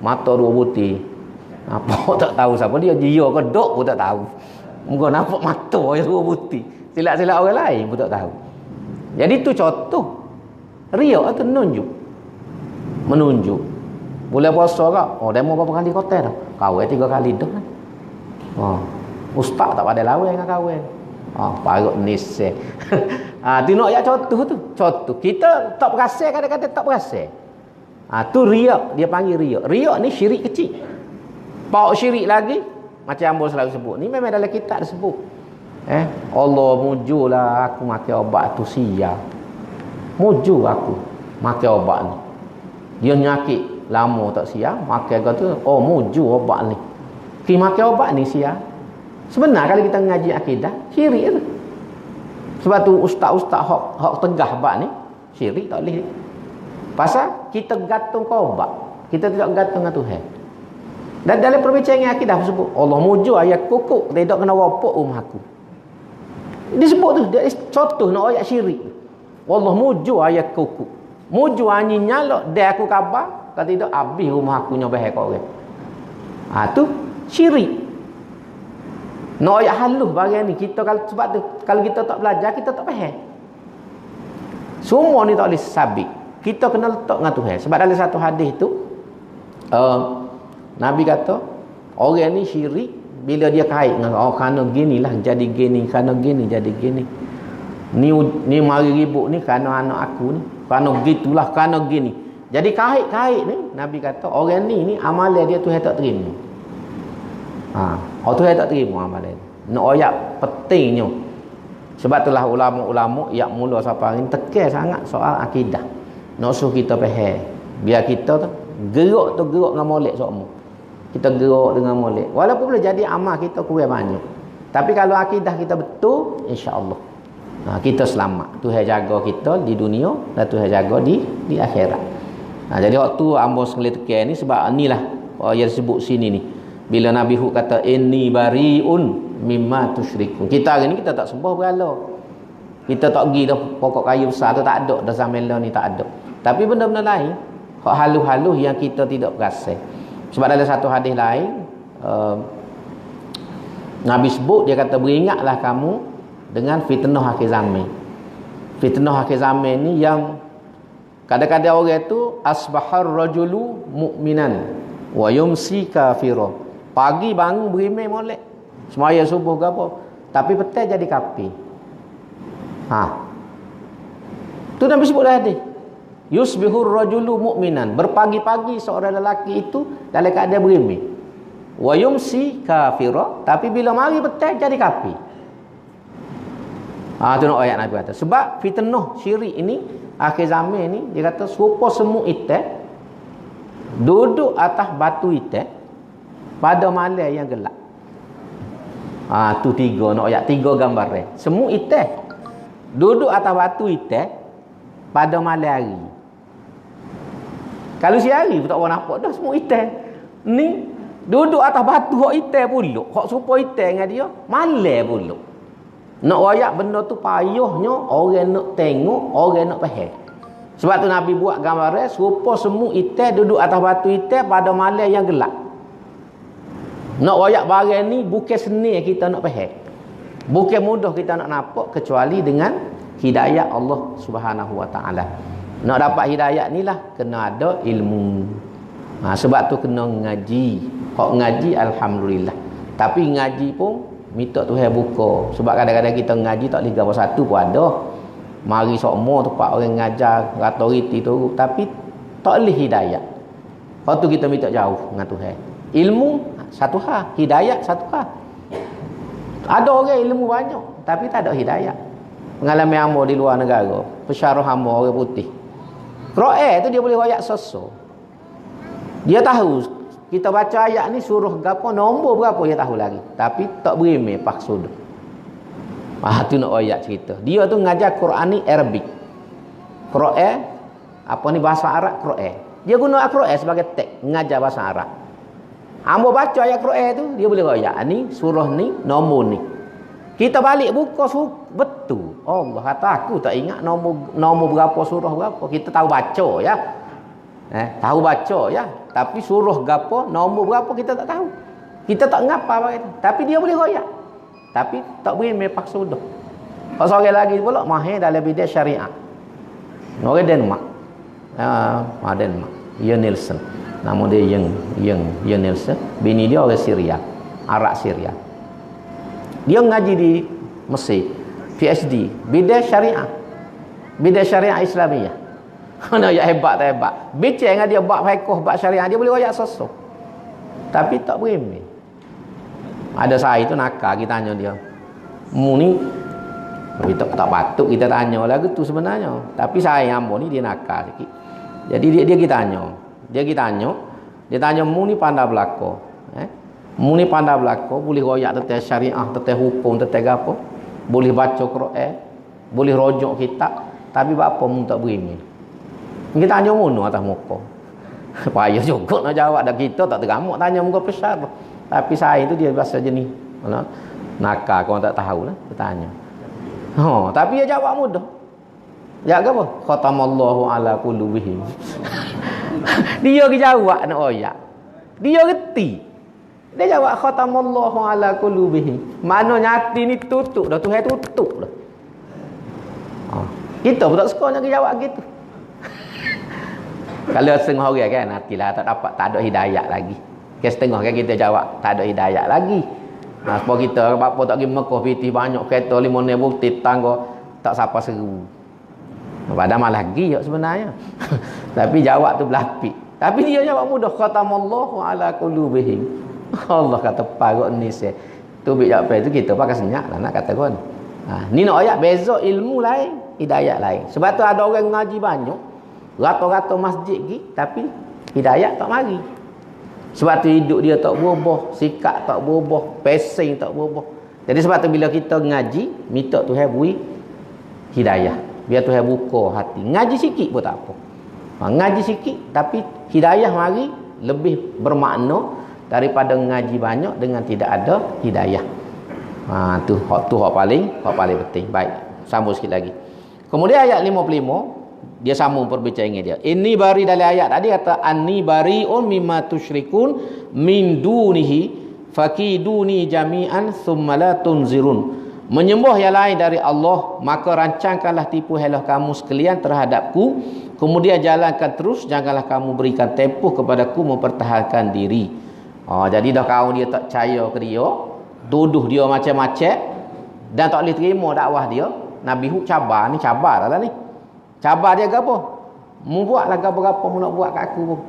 Speaker 1: mata 2 butir. Apa tak tahu siapa dia, ke dok pun tak tahu. Muka nampak mata yang 2 butir. Silap-silap orang lain pun tak tahu. Jadi tu contoh riya tu menunjuk. Bulan puasa kak, demo berapa kali kotel dah? Kawin 3 kali dah kan. Ustaz tak pada lawan dengan kawin. Parut nisai. Tu nak ayat contoh tu. Contoh. Kita tak perasan, kadang-kadang tak perasan. Tu riya, dia panggil riya. Riya ni syirik kecil. Pak syirik lagi, macam Ambo selalu sebut. Ni memang dalam kitab disebut. Allah mujulah aku makan obat tu sia. Muju aku makan obat ni. Dia nyakit lama tak sia, makan kata, muju obat ni. Ki makan obat ni sia. Sebenarnya kalau kita ngaji akidah, syirik tu. Sebab tu ustaz-ustaz hak tegah bab ni, syirik tak boleh. Pasal kita gantung ke obat, kita tidak gantung dengan Tuhan. Dan dalam perbincangan akidah sebut, Allah muju ayat kukuk, tidak kena ropok rumah aku. Disebut tu, dia contoh nak ayat syirik. Allah muju ayat kukuk. Muju anjing nyalok, dia aku khabar, kalau tidak habis rumah aku nyobah kau orang. Tu syirik. Nak ayat halus bagian ni, kita sebab tu kalau kita tak belajar, kita tak faham. Semua ni tak boleh sabit. Kita kena letak dengan Tuhan. Sebab dalam satu hadis tu Nabi kata orang ni syirik bila dia kait dengan kerana ginilah jadi gini, kerana gini jadi gini. Ni mari ribut ni kerana anak aku ni, kerana gitulah, kerana gini. Jadi kait-kait ni Nabi kata orang ni amalan dia Tuhan tak terima. Tuhan tak terima amalan. Nak oyak pentingnya. Sebab itulah ulama-ulama yang mula sampai hari ni tekan sangat soal akidah. Nak suruh kita faham. Biar kita tu gerak dengan molek semua. Kita gerak dengan molek. Walaupun boleh jadi amal kita kurang banyak. Tapi kalau akidah kita betul, insya-Allah kita selamat. Tuhan jaga kita di dunia dan Tuhan jaga di akhirat. Jadi waktu ambo sekali tekan ni sebab inilah yang disebut sini ni. Bila Nabi Hud kata inni bariun mimma tusyrikun. Kita hari ni kita tak sembah berhala. Kita tak pergi dah pokok kayu besar tu tak ada dah zaman ni tak ada. Tapi benda-benda lain hak halus-halus yang kita tidak perasan. Sebab dalam satu hadis lain Nabi sebut, dia kata beringatlah kamu dengan fitnah akhir zaman. Fitnah akhir zaman ni yang kadang-kadang orang tu asbahar rajulu mu'minan wa yumsi kafira. Pagi bangun berimeh molek, semaya subuh ke apa, tapi petang jadi kafir. Tu Nabi sebutlah hadis. Yusbihur rajulu mu'minan. Berpagi-pagi seorang lelaki itu dalam keadaan berimeh. Wa yumsi kafira, tapi bila mari petang jadi kafir. Tu nak ayat Nabi kata. Sebab fitnah syirik ini akhir zaman ni dia kata serupa semut ikan duduk atas batu ikan pada malam yang gelap. Tu tiga nak ayat, tiga gambar. Semut ikan duduk atas batu ikan pada malam hari. Kalau siang hari pun tak orang nampak dah semut ikan. Ni duduk atas batu hak ikan pula, hak serupa ikan dengan dia malam pula. Nak wayak benda tu payahnya orang nak tengok, orang nak faham. Sebab tu Nabi buat gambaran serupa semut ikan duduk atas batu ikan pada malam yang gelap. Nak wayak barang ni bukan senang kita nak faham. Bukan mudah kita nak nampak kecuali dengan hidayah Allah Subhanahu Wa Taala. Nak dapat hidayah ni lah kena ada ilmu. Sebab tu kena ngaji. Hak ngaji alhamdulillah. Tapi ngaji pun minta Tuhan buka. Sebab kadang-kadang kita ngaji tak liga satu pun ada. Mari semua tempat orang ngajar autoriti tu tapi tak leh hidayah. Lepas tu kita minta jauh dengan Tuhan. Ilmu satu hal, hidayah satu hal. Ada orang ilmu banyak tapi tak ada hidayah. Pengalaman hamba di luar negara, pesyarah hamba orang putih. Quran tu dia boleh wayak sesu. Dia tahu kita baca ayat ni surah gapo, nombor berapa dia tahu lagi. Tapi tak berimeh maksud. Tu nak ayat cerita. Dia tu ngajar Quran ni Arabic. Quran apa ni bahasa Arab Quran. Dia guna Quran sebagai teks ngajar bahasa Arab. Hamba baca ayat Quran tu dia boleh ayat ni surah ni nombor ni. Kita balik buka betul. Allah kata aku tak ingat nombor berapa surah berapa. Kita tahu baca ya. Tahu baca ya. Tapi surah berapa, nombor berapa kita tak tahu. Kita tak ngapa apa itu. Tapi dia boleh royak. Tapi tak boleh mepaksa dah. Kalau seorang lagi pula mahir dalam bidang syariah. Orang Denmark. Denmark. Ian Nielsen. Nama dia Ian Nielsen. Bini dia orang Syria. Arab Syria. Dia ngaji di Mesir. PhD. Bidang syariah. Bidang syariah Islamiyah. Mana ya hebat tak hebat. Bincang dengan dia bab fiqh, bab syariah, dia boleh royak sosok. Tapi tak berimeh. Ada saya tu nakal, kita tanya dia. Mu ni tak patut kita tanya lagu tu sebenarnya. Tapi saya hamba ni dia nakal sikit. Jadi dia kita tanya. Dia tanya mu ni pandai belaka. Mu ni pandai belaka, boleh royak tentang syariah, tentang hukum, tentang apa? Boleh baca Quran, boleh rojok kitab, tapi apa mu tak berimeh? Kita tanya mana atas muka. Payah juga nak jawab dah, kita tak teramuk tanya muka besar. Tapi saya tu dia biasa jenis nakal, kau tak tahu lah bertanya. Tapi dia jawab mudah. Jawab apa? Khatamallahu ala qulubihim. Dia ke jawab nak oyak. Dia reti. Dia jawab khatamallahu ala qulubihim. Maknanya hati ni tutup dah, Tuhan tutup dah. Kita pun tak suka nak jawab gitu. Kalau setengah orang kan hatilah tak dapat, tak ada hidayah lagi. Setengah kan kita jawab tak ada hidayah lagi. Sebab kita apa tak pergi Mekah piti banyak kereta 5,000 bukti tangga tak siapa seru. Padahal malah lagi sebenarnya. Tapi jawab tu belapik. Tapi dia jawab mudah, khatamallahu ala qulubihim. Allah kata parut ni se. Tu bik jawab tu kita pakai senyap lah nak kata kon. Ni nak ayat beza ilmu lain, hidayah lain. Sebab tu ada orang ngaji banyak, rata-rata masjid pergi tapi hidayah tak mari. Sebab tu hidup dia tak berubah, sikap tak berubah, pesing tak berubah. Jadi sebab tu bila kita ngaji, minta Tuhan beri hidayah. Biar Tuhan buka hati. Ngaji sikit pun tak apa. Ngaji sikit tapi hidayah mari lebih bermakna daripada ngaji banyak dengan tidak ada hidayah. Tu hak paling penting. Baik, sambung sikit lagi. Kemudian ayat 55 dia sambung perbincangan dia. Ini bari dari ayat tadi kata anni bariun mimma tusyrikun min dunihi fakiduni jami'an thumma la tunzirun. Menyembah yang lain dari Allah, maka rancangkanlah tipu helah kamu sekalian terhadapku, kemudian jalankan terus, janganlah kamu berikan tempoh kepadaku mempertahankan diri. Jadi dah kaum dia tak percaya ke dia, tuduh dia macam-macam dan tak boleh terima dakwah dia. Nabi Hud cabar lah ni. Cabar dia ke apa? Mu buatlah apa-apa mu nak buat kat aku pun.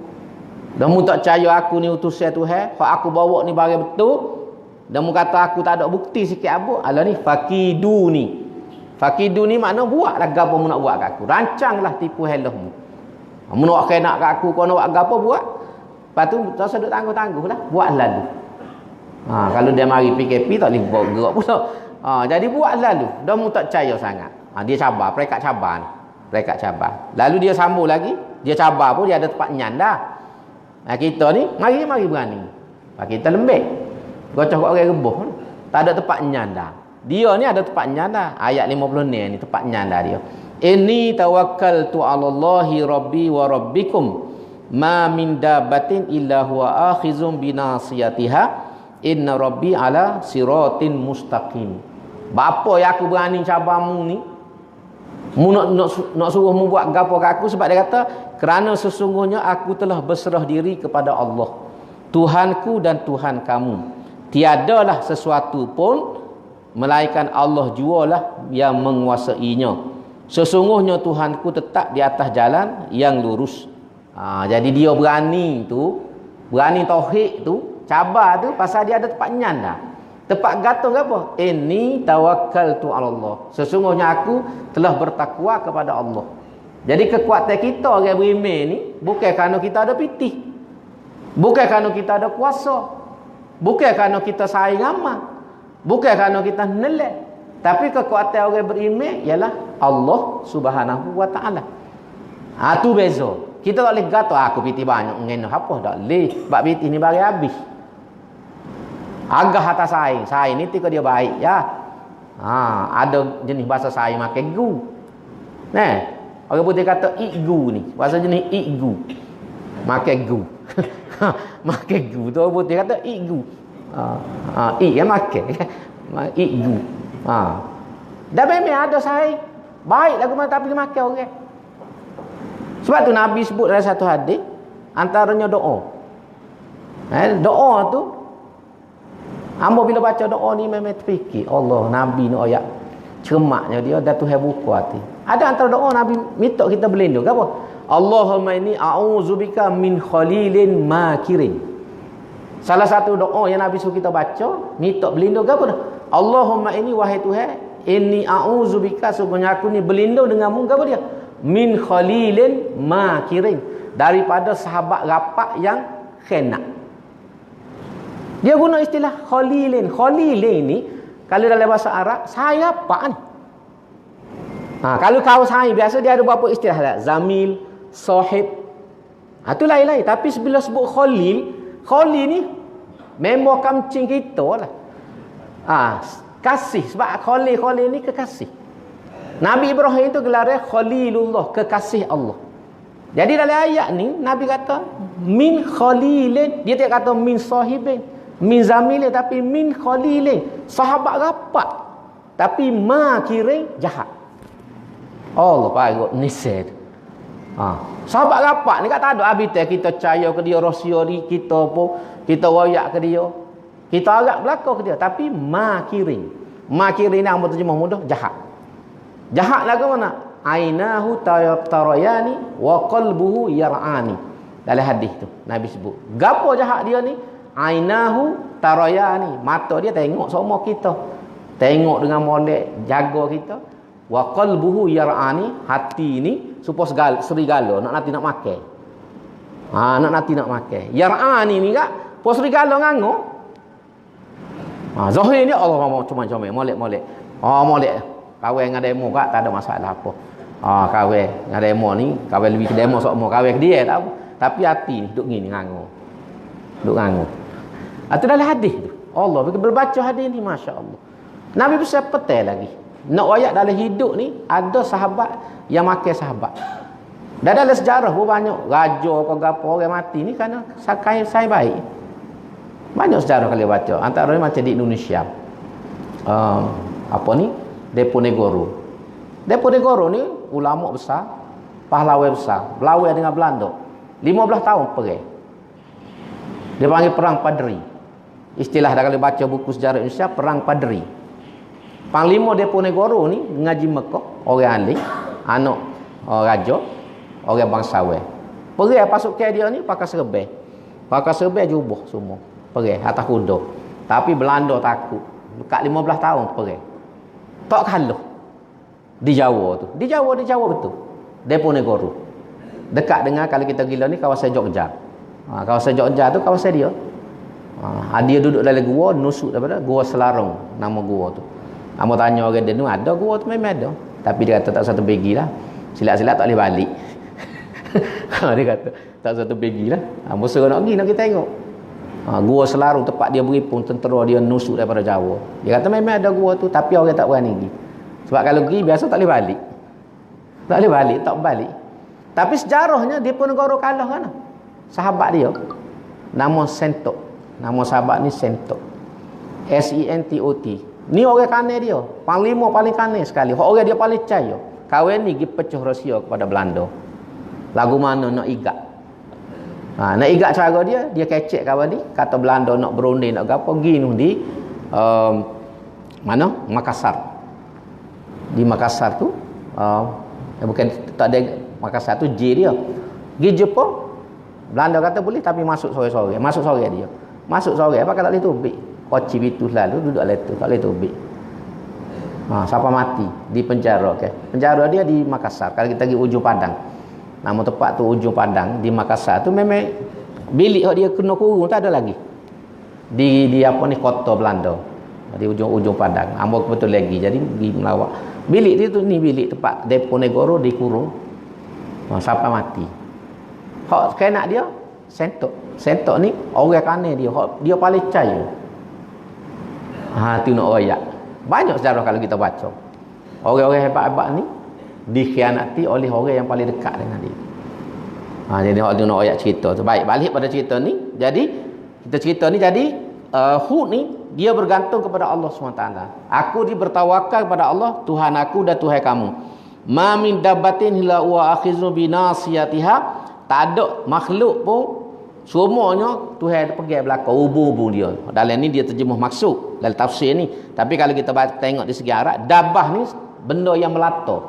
Speaker 1: Dan mu tak percaya aku ni utusan Tuhan, hak aku bawa ni barang betul. Dan mu kata aku tak ada bukti sikit apa. Alah ni fakiduni. Fakiduni makna buatlah apa mu nak buat kat aku. Rancanglah tipu helahmu. Mu nak kena kat aku, kau nak buat apa buat. Lepas tu tak usah duk tangguh-tangguh lah. Buat lalu. Kalau dia mari PKP tak boleh gerak pula. Jadi buat lalu. Dan mu tak percaya sangat. Dia cabar, perekat cabar ni. Perekat cabar. Lalu dia sambung lagi, dia cabar pun dia ada tempat nyan dah. Kita ni mari berani. Kita lembek. Gocok kat orang rebuh. Tak ada tempat nyan dah. Dia ni ada tempat nyan dah. Ayat 50 ni tempat nyan dah dia. Inni tawakkaltu 'alallahi rabbi wa rabbikum ma min dabbatin illa huwa akhizun binasiyatiha inna rabbi ala siratin mustaqim. Bapa yang aku berani cabarmu ni, mu nak suruh mu buat gapo kat aku, sebab dia kata kerana sesungguhnya aku telah berserah diri kepada Allah, Tuhanku dan Tuhan kamu. Tiadalah sesuatu pun melainkan Allah jualah yang menguasainya. Sesungguhnya Tuhanku tetap di atas jalan yang lurus. Jadi dia berani tauhid tu, cabar tu pasal dia ada tempat nyan dah. Tempat gantung apa? Inni tawakkaltu 'ala Allah. Sesungguhnya aku telah bertakwa kepada Allah. Jadi kekuatan kita orang beriman ni bukan kerana kita ada pitih. Bukan kerana kita ada kuasa. Bukan kerana kita saing amal. Bukan kerana kita nelek. Tapi kekuatan orang beriman ialah Allah Subhanahu wa taala. Tu beza. Kita tak boleh kata aku pitih banyak ngeno apa tak boleh. Sebab pitih ni bagi habis. Agak atas saing ni tika dia baik ya. Ada jenis bahasa saing makan gu. Orang putih kata igu ni. Bahasa jenis igu. Makan gu. Makan gu tu orang putih kata igu. Kan makan. Igu. Dah memang ada saing. Baik lagu mana tapi dia makan orang. Sebab tu Nabi sebut dalam satu hadis, antaranya doa. Doa tu hamba bila baca doa ni memang terfikir Allah, Nabi ni ayat cermaknya dia dah Tuhan buka hati. Ada antara doa Nabi minta kita berlindung ke apa? Allahumma inni a'udzubika min khalilin makirin. Salah satu doa yang Nabi suruh kita baca, minta berlindung ke apa? Allahumma inni wahai Tuhan, inni a'udzubika, sungguhnya aku ni berlindung denganmu ke apa dia? Min khalilin makirin, daripada sahabat rapat yang khianat. Dia guna istilah khalilin. Khalilin ni kalau dalam bahasa Arab saya apa ni? Kalau kau saya biasa dia ada beberapa istilah lah. Zamil, sahib. Itu lain-lain. Tapi bila sebut khalil, khalil ni member kamcing kita lah. Kasih. Sebab khalil ni kekasih. Nabi Ibrahim tu gelarnya Khalilullah, kekasih Allah. Jadi dalam ayat ni Nabi kata min khalilin, dia tidak kata min sahibin, min zamilin, tapi min khalilin, sahabat rapat tapi makirin, jahat. Allah parut ni said. Sahabat rapat ni kat tak ada habitat kita percaya ke dia rahsia ni, kita apa kita wayak ke dia. Kita agak belakang ke dia, tapi makirin. Makirin ni amat terjemah mudah, jahat. Jahat lagu mana? Ainahu tarayani wa qalbuhu yar'ani. Dalam hadis tu Nabi sebut. Gapo jahat dia ni? Ainahu tarayani. Mata dia tengok semua kita. Tengok dengan molek, jaga kita. Wa qalbuhu yar'ani. Hati ni supaya serigala nak nanti nak makan. Nak nanti nak makan. Yar'ani ni kak, pos serigala nganguk. Zahir ni Allah comel-comel, molek-molek. Molek. Kawin dengan demo kak tak ada masalah apa. Kawin dengan demo ni, kawin lebih ke demo semua, kawin ke dia tak apa. Tapi hati ni duk gini nganguk. Duk nganguk. Itu dalam hadis tu. Allah berbaca hadis ni, masya-Allah. Nabi besar petai lagi. Nak ayat dalam hidup ni ada sahabat yang makan sahabat. Dan dalam sejarah pun banyak raja ke gapo orang mati ni kerana saya baik. Banyak sejarah kali baca. Antaranya macam di Indonesia. Depo Negoro. Depo Negoro ni ulama besar, pahlawan besar, berlawan dengan Belanda. 15 tahun perang. Dia panggil perang Padri. Istilah dah kali baca buku sejarah Indonesia, perang Padri. Panglima Depo Negoro ni ngaji Mekah, orang alim, anak raja, orang bangsawan. Perang pasukan dia ni pakai serbai. Pakai serbai jubah semua. Perang atas kuda. Tapi Belanda takut. Dekat 15 tahun perang. Tak kalah. Di Jawa tu. Di Jawa betul. Depo Negoro. Dekat dengan kalau kita gila ni kawasan Jogja. Kawasan Jogja tu kawasan dia. Dia duduk dalam gua, nusuk daripada Gua Selarong nama gua tu. Amo tanya orang dia ni ada gua tu, memang ada. Tapi dia kata tak satu begi lah. Silap-silap tak boleh balik. Dia kata tak satu begi lah. Musuh nak pergi nak kita tengok. Gua Selarong tempat dia beripun tentera dia nusuk daripada Jawa. Dia kata memang ada gua tu, tapi orang tak berani pergi. Sebab kalau pergi biasa tak boleh balik. Tak boleh balik, tak balik. Tapi sejarahnya dia pun negara kalah kan. Sahabat dia nama Sentot. Nama sahabat ni Sentot. Sentot. Ni orang kanan dia. Panglima paling kanan sekali. Orang dia paling percaya. Kawan ni pergi pecah rahsia kepada Belanda. Lagu mana nak igat. Nak igat cara dia kecek kawan ni. Kata Belanda nak berunding nak apa. Pergi di mana? Makassar. Di Makassar tu bukan tak ada Makassar tu J dia. Pergi Jepun. Belanda kata boleh tapi masuk sore-sore. Masuk sore dia. Masuk sore apa kata tak boleh tubik. Koci bitu lalu duduk letu tak boleh tubik. Siapa mati di penjara Penjara dia di Makassar. Kalau kita pergi Ujung Padang. Nama tempat tu Ujung Padang di Makassar tu memang bilik dia kena kurung tak ada lagi. Di apa ni kota Belanda. Di ujung Padang. Ambok betul lagi. Jadi pergi melawat. Bilik dia tu ni bilik tempat Depo Negoro dikurung. Siapa mati. Hak kenak dia Sentok ni orang kanan dia. Dia paling percaya. Tu nak royak. Banyak sejarah kalau kita baca. Orang-orang hebat-hebat ni dikhianati oleh orang yang paling dekat dengan dia. Jadi dia nak royak cerita tu. Baik, balik pada cerita ni. Jadi kita cerita ni jadi Hud ni dia bergantung kepada Allah SWT. Aku bertawakal kepada Allah, Tuhan aku dan Tuhan kamu. Ma min dabbatin illa wa akhizun bi nasiyatiha. Tak ada makhluk pun semuanya Tuhan pergi belakang ubu-ubu dia. Dalam ni dia terjemah maksud dalam tafsir ni. Tapi kalau kita tengok di segi Arab, dabbah ni benda yang melata.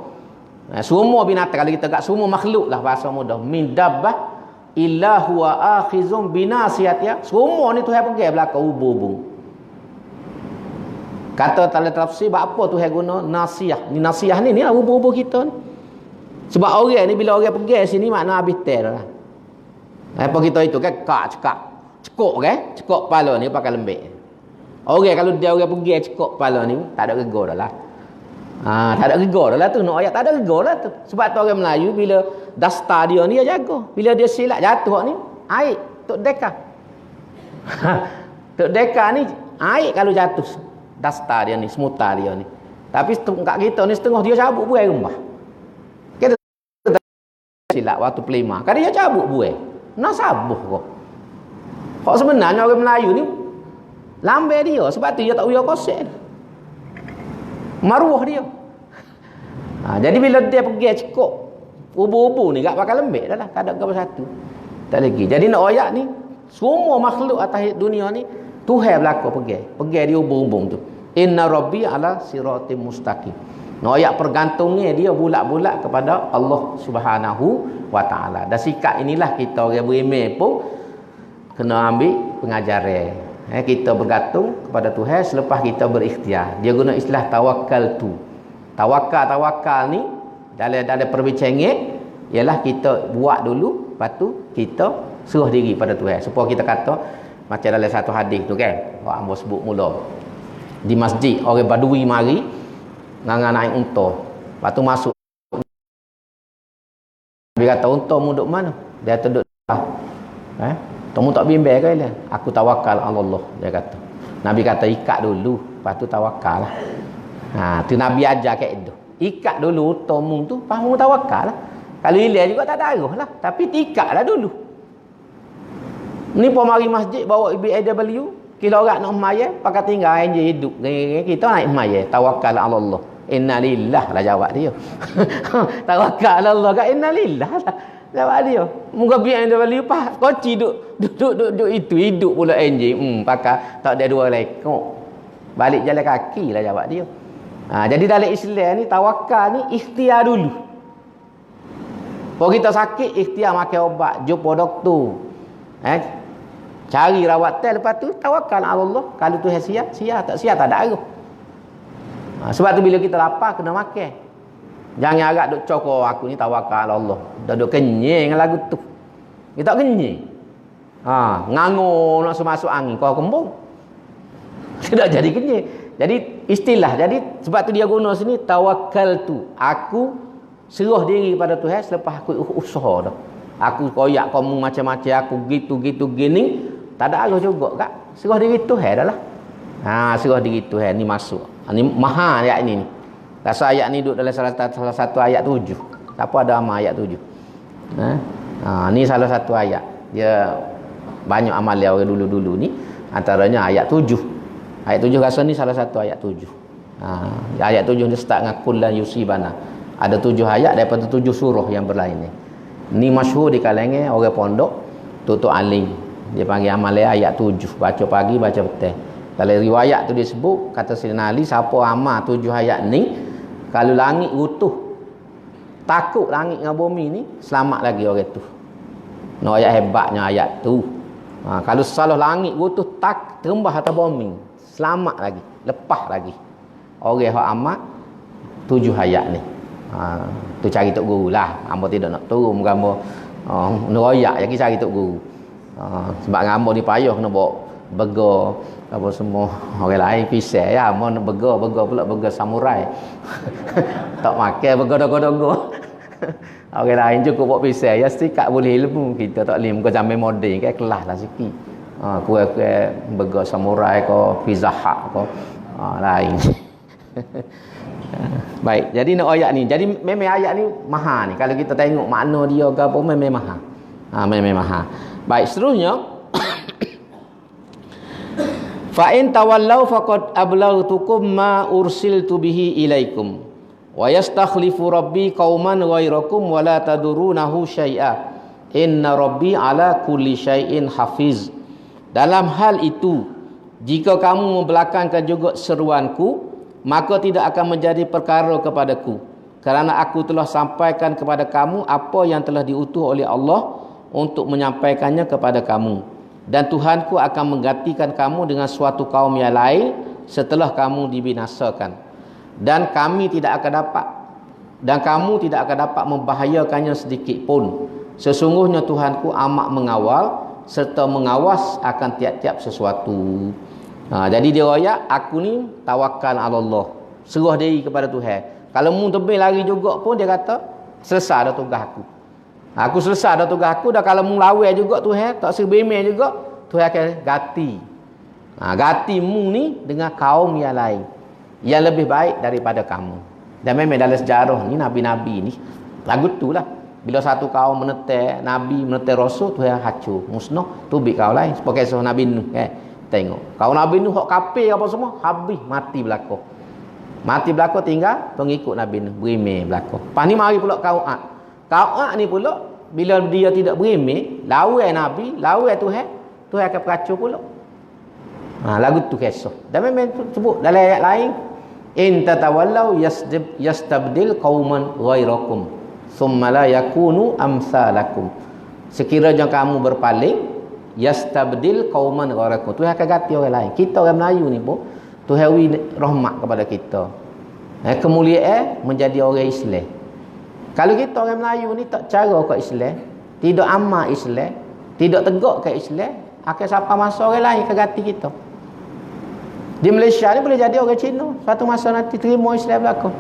Speaker 1: Semua binatang kalau kita kat semua makhluk lah bahasa mudah. Min dabbah illa huwa akhizun binasiyatiha. Semua ni Tuhan pergi belakang ubu-ubu. Kata dalam tafsir apa Tuhan guna nasiyah. Ni nasiyah ni lah ubu-ubu kita ni. Sebab orang ni bila orang pergi sini makna habis tel lah. Apa kita itu kan cekok kan? Cekok kepala ni pakai lembik. Orang kalau dia orang pergi cekok kepala ni tak ada rega dah lah. Tak ada rega dah lah tu. Nak ayat tak ada rega lah tu. Sebab tu orang Melayu bila dasta dia ni dia jaga. Bila dia silap jatuh ni air Tok Deka. Tok Deka ni air kalau jatuh dasta dia ni, semutar dia ni. Tapi kat kita ni setengah dia cabut buai rumah. Kita silap waktu pelima. Kan dia cabut buai. Nak sabuh kok. Kok sebenarnya orang Melayu ni lambai dia sebab tu dia tak uya kosek. Maruah dia. Jadi bila dia pergi cekok ubu-ubu ni gak pakai lembik dah lah. Tak ada apa satu. Tak lagi. Jadi nak ayat ni semua makhluk atas dunia ni Tuhan berlaku pergi dia hubung-hubung tu. Inna rabbi ala siratim mustaqim. No ayat pergantungnya dia bulat-bulat kepada Allah Subhanahu wa taala. Dan sikap inilah kita orang beriman pun kena ambil pengajaran. Kita bergantung kepada Tuhan selepas kita berikhtiar. Dia guna istilah tawakal tu. Tawakal ni dalam perbincangan ialah kita buat dulu, lepas tu kita serah diri pada Tuhan. Supaya kita kata macam dalam satu hadis tu kan, orang ambo sebut mula. Di masjid orang Badui mari ngangan naik unta. Lepas tu masuk. Dia kata unta mu duduk mana? Dia duduk kamu tak bimbang ke lah? Aku tawakal Allah, dia kata. Nabi kata ikat dulu, lepas tu tawakal lah. Tu Nabi ajar kat itu. Ikat dulu tomung tu, faham tawakal lah. Kalau hilang juga tak ada arah lah. Tapi ikatlah dulu. Ni pun mari masjid bawa BAW, kilo orang nak semaya, pakai tinggal je hidup. Kita naik semaya, tawakal Allah. Inna lillah lah jawab dia. Tawakal Allah kat inna lillah lah. Jawab dia. Muka biar BAW pas koci duduk itu hidup pula enjin. Pakai tak ada dua lekok. Balik jalan kaki lah jawab dia. Jadi dalam Islam ni tawakal ni ikhtiar dulu. Kalau kita sakit ikhtiar makan ubat, jumpa doktor. Cari rawatan, lepas tu tawakal Allah. Kalau tu siap, tak siap tak ada arah. Sebab tu bila kita lapar kena makan. Jangan agak duk cokor aku ni tawakal Allah. Dah duk kenyang lagu tu. Kita tak kenyang. Ngangur nak masuk angin kau kembung. Tidak jadi kenyang. Jadi istilah, jadi sebab tu dia guna sini tawakal tu. Aku serah diri pada Tuhan selepas aku usaha dah. Aku koyak kamu macam-macam, aku gitu gini, tak ada arah juga kak. Serah diri Tuhan dah lah. Serah diri Tuhan ni masuk. Ni maha ayat ni. Rasa ayat ni duduk dalam salah satu ayat 7. Siapa ada amal ayat 7? Ni salah satu ayat. Dia banyak amal dia orang dulu-dulu ni, antaranya ayat 7. Ayat 7 rasa ni salah satu ayat 7. Ayat 7 dia start dengan kullan yusibana. Ada 7 ayat daripada 7 surah yang berlain ni. Ni masyhur di kalangan orang pondok, tutup alim. Dia panggil amal ayat 7. Baca pagi, baca petang. Dalam riwayat tu dia sebut, kata Sayyidina Ali, siapa amal 7 ayat ni, kalau langit runtuh, takut langit dengan bumi ni, selamat lagi orang tu. No ayat hebatnya ayat tu. Kalau salah langit runtuh, tak terembah atas bumi, selamat lagi, lepas lagi. Orang yang amat 7 ayat ni. Tu cari tok guru lah. Hamba tidak nak turun gambar neroyak lagi cari tok guru. Sebab hamba ni payah kena bawa burger apa semua orang lain pisau ya, hamba nak burger pula burger samurai. Tak makan burger dogo-dogo. Orang lain cukup bawa pisau ya, setiap boleh ilmu, kita tak boleh muka zaman moden kan, kelas lah sikit. Kuih-kuih burger samurai ko, pizza hut ko, lain. Baik, jadi nak ayat ni. Jadi memang ayat ni maha ni. Kalau kita tengok makna dia ke apa, memang maha. Memang maha. Baik, seterusnya fa in tawallau faqad ablaghtukum ma ursiltu bihi ilaikum wa yastakhlifu rabbi qauman ghairakum wa la tadurunahu syai'a inna rabbi ala kulli syai'in hafiz. Dalam hal itu, jika kamu membelakangkan juga seruanku, maka tidak akan menjadi perkara kepadaku, kerana aku telah sampaikan kepada kamu apa yang telah diutus oleh Allah untuk menyampaikannya kepada kamu, dan Tuhanku akan menggantikan kamu dengan suatu kaum yang lain setelah kamu dibinasakan, dan kamu tidak akan dapat membahayakannya sedikit pun. Sesungguhnya Tuhanku amat mengawal serta mengawas akan tiap-tiap sesuatu. Jadi dia royak, aku ni tawakal Allah, serah diri kepada Tuhan. Kalau mu tebing lari juga pun dia kata selesai dah tugas aku. Aku selesai dah tugas aku dah. Kalau mu lawan juga Tuhan, tak serbemeh juga, Tuhan akan ganti. Ganti mu ni dengan kaum yang lain yang lebih baik daripada kamu. Dan memang dalam sejarah ni nabi-nabi ni lagu tulah. Bila satu kaum menetek nabi, menetek rasul, Tuhan hancur, musnah, tubik kaum lain. Seperti kisah Nabi Nuh tengok. Kau Nabi Nuh hak kafir apa semua, habis mati belaka. Mati belaka tinggal pengikut Nabi Nuh, berimeh belaka. Lepas ni mari pula kaum Ad. Kaum Ad ni pula bila dia tidak berimeh, lawan Nabi, lawan Tuhan, Tuhan akan peracur pula. Lagu tu kisah. Dan memang sebut dalam ayat lain, in tatawallau yastabdil qauman ghairakum thumma la yakunu amsalakum. Sekiranya kamu berpaling, yastabdil qauman ghairakum. Tuhan akan ganti orang lain. Kita orang Melayu ni pun Tuhan wi rahmat kepada kita. Kemuliaan menjadi orang Islam. Kalau kita orang Melayu ni tak cara ke Islam, tidak amal Islam, tidak tegak ke Islam, akan siapa masa orang lain akan ganti kita. Di Malaysia ni boleh jadi orang Cina, suatu masa nanti terima Islam belakang.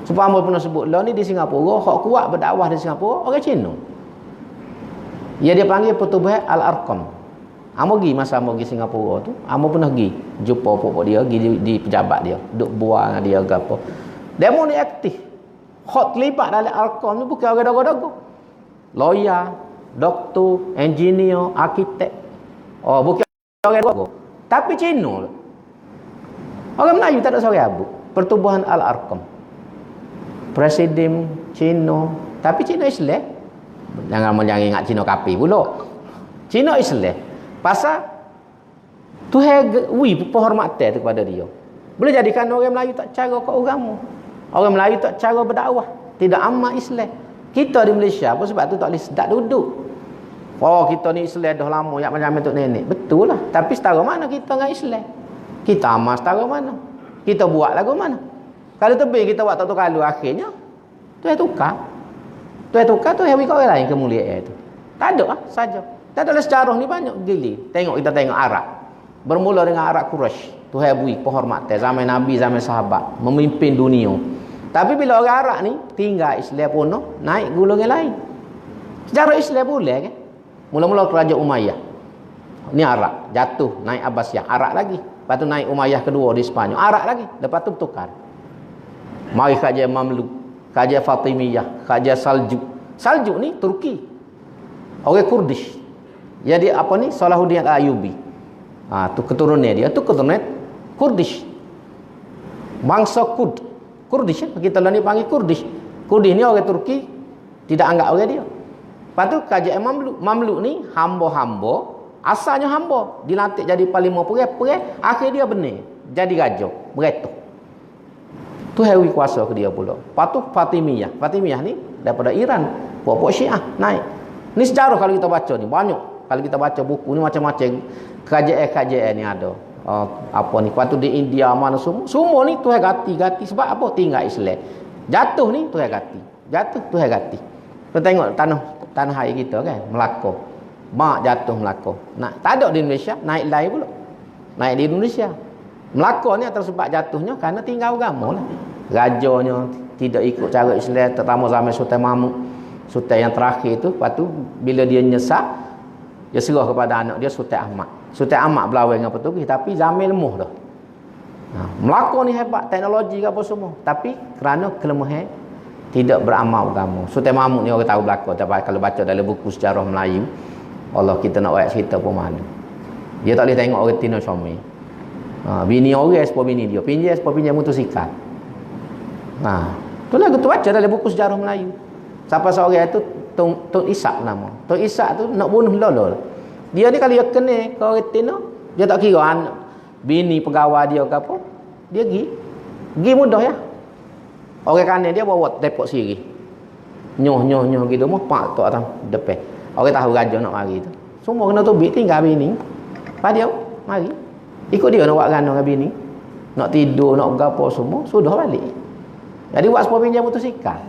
Speaker 1: Sebab Amor pernah sebut lah ni di Singapura, hak kuat berdakwah di Singapura orang Cina. Dia panggil Pertubuhan Al-Arqam. Amor pergi masa Amor pergi Singapura tu, Amor pernah pergi jumpa pokok dia, pergi di pejabat dia, duk buang dengan dia ke apa. Demo ni aktif. Hak terlibat dalam Al-Arqam ni bukan orang dago-dago. Lawyer, doktor, engineer, arkitek. Oh, bukan orang dago. Tapi Cina. Orang Melayu tak ada seorang abu. Pertubuhan Al-Arqam. Presiden Cina, tapi Cina Islam. Jangan ingat Cina kapi pula. Cina Islam. Pasal Tuhan penghormatan tu kepada dia. Boleh jadikan orang Melayu tak cara ke agama. Orang Melayu tak cara berdakwah, tidak amal Islam. Kita di Malaysia apa sebab tu tak boleh sedap duduk. Oh, kita ni Islam dah lama, yak macam tu nenek. Betul lah. Tapi setara mana kita dengan Islam? Kita amal setara mana? Kita buat lagu mana? Kalau tebing kita buat tak kalau akhirnya Tuhan tukar. Tuhan orang lain kemuliaan itu. Tak ada lah saja. Tak ada sejarah ni banyak gili. Kita tengok Arab. Bermula dengan Arab Quraisy. Tuhan beri penghormatan zaman Nabi, zaman sahabat, memimpin dunia. Tapi bila orang Arab ni tinggal Islam pun naik golongan lain. Sejarah Islam boleh kan? Mula-mula Kerajaan Umayyah. Ni Arab, jatuh naik Abbasiyah, Arab lagi. Lepas tu naik Umayyah kedua di Sepanyol, Arab lagi. Lepas tu bertukar. Mari kerajaan Mamluk, kerajaan Fatimiyah, kerajaan Saljuk. Saljuk ni Turki. Orang Kurdish. Jadi apa ni? Salahuddin Al-Ayyubi. Tu keturunan dia, tu keturunan Kurdish. Bangsa Kurdish kita lah ni panggil Kurdish. Kurdish ni orang Turki tidak anggap orang dia. Lepas tu kerajaan Mamluk ni hamba-hamba, asalnya hamba, dilantik jadi panglima perang, akhir dia benar jadi raja, beretuh. Tu hewi kuasa ke dia pula. Lepas tu Fatimiyah ni daripada Iran, puak-puak Syiah naik. Ni sejarah kalau kita baca ni banyak. Kalau kita baca buku ni macam-macam kerajaan ni ada. Apa ni? Lepas tu di India mana semua ni Tuhan ganti sebab apa? Tinggal Islam. Jatuh ni Tuhan ganti. Jatuh Tuhan ganti. Kita tengok tanah air kita kan, Melaka. Mak jatuh Melaka. Tak ada di Indonesia, naik lain pula. Naik di Indonesia. Melaka ni atas sebab jatuhnya kerana tinggal agama lah. Rajanya tidak ikut cara Islam, terutama zaman Sultan Mahmud. Sultan yang terakhir tu, lepas tu bila dia nyesat, dia serah kepada anak dia Sultan Ahmad. Sultan Ahmad berlawan dengan Portugis, tapi zaman lemah dah. Melaka ni hebat, teknologi ke apa semua. Tapi kerana kelemahan, tidak beramal agama. Sultan Mahmud ni orang tahu belakang. Tapi kalau baca dalam buku sejarah Melayu, Allah kita nak ayat cerita pun mana. Dia tak boleh tengok orang Tino suami. Bini orang sepuluh bini dia. Pinjam motosikal. Itulah kita baca dalam buku sejarah Melayu. Siapa seorang itu Tun Isak nama. Tun Isak tu nak bunuh Lolo. Dia ni kalau dia kena ke orang Tino, dia tak kira anak bini pegawai dia ke apa. Dia pergi mudah ya. Orang kanan dia bawa tepok siri. Nyoh gitu mah pak tu atas depan. Orang tahu raja nak mari tu. Semua kena tubik tinggal bini. Pak dia mari. Ikut dia nak buat gana dengan bini. Nak tidur, nak gapo semua, sudah balik. Jadi buat sepuluh pinjam motosikal.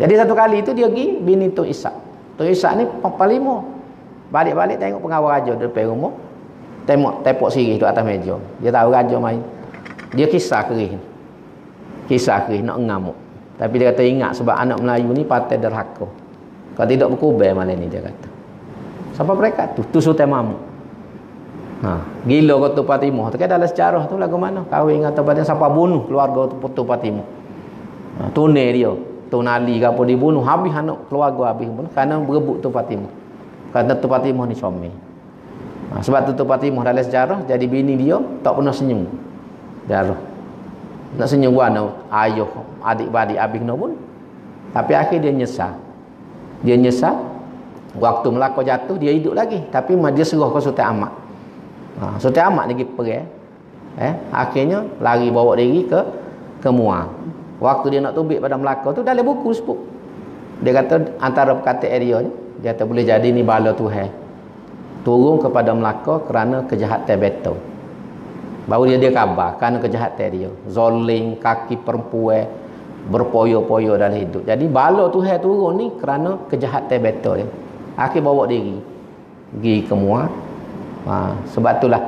Speaker 1: Jadi satu kali itu dia pergi bini Tun Isak. Tun Isak ni panglima. Balik-balik tengok pengawal raja depan rumah. Tengok tepok siri tu atas meja. Dia tahu raja main. Dia kisah kerih nak ngamuk. Tapi dia kata ingat sebab anak Melayu ni patut derhaka. Kalau tidak berkubar malam ni dia kata. Siapa mereka tu? Tu Sultan Mahmud. Gila kata Fatimah. Tu kan dalam sejarah tu lagu mana? Kahwin atau pada siapa bunuh keluarga tu Putu Fatimah. Tunai dia. Tun Ali ke apa dibunuh. Habis anak keluarga habis bunuh. Kerana berebut tu Fatimah. Kerana tu Fatimah ni suami. Sebab tu Fatimah dalam sejarah jadi bini dia tak pernah senyum. Darah. Nak senyum guna ayah adik-beradik habis kena pun. Tapi akhir dia nyesal. Waktu Melaka jatuh dia hidup lagi. Tapi dia serah ke Sultan Ahmad. Sultan Ahmad ni pergi perang. Akhirnya lari bawa diri ke Muar. Waktu dia nak tubik pada Melaka tu dalam buku sebut. Dia kata antara perkataan dia ni, dia kata boleh jadi ni bala Tuhan turun kepada Melaka kerana kejahatan betul. Baru dia khabar kerana kejahatan dia. Zalim, kaki perempuan, berpoyo-poyo dalam hidup. Jadi bala Tuhan turun ni kerana kejahatan betul dia. Akhir bawa diri pergi ke Muar. Sebab itulah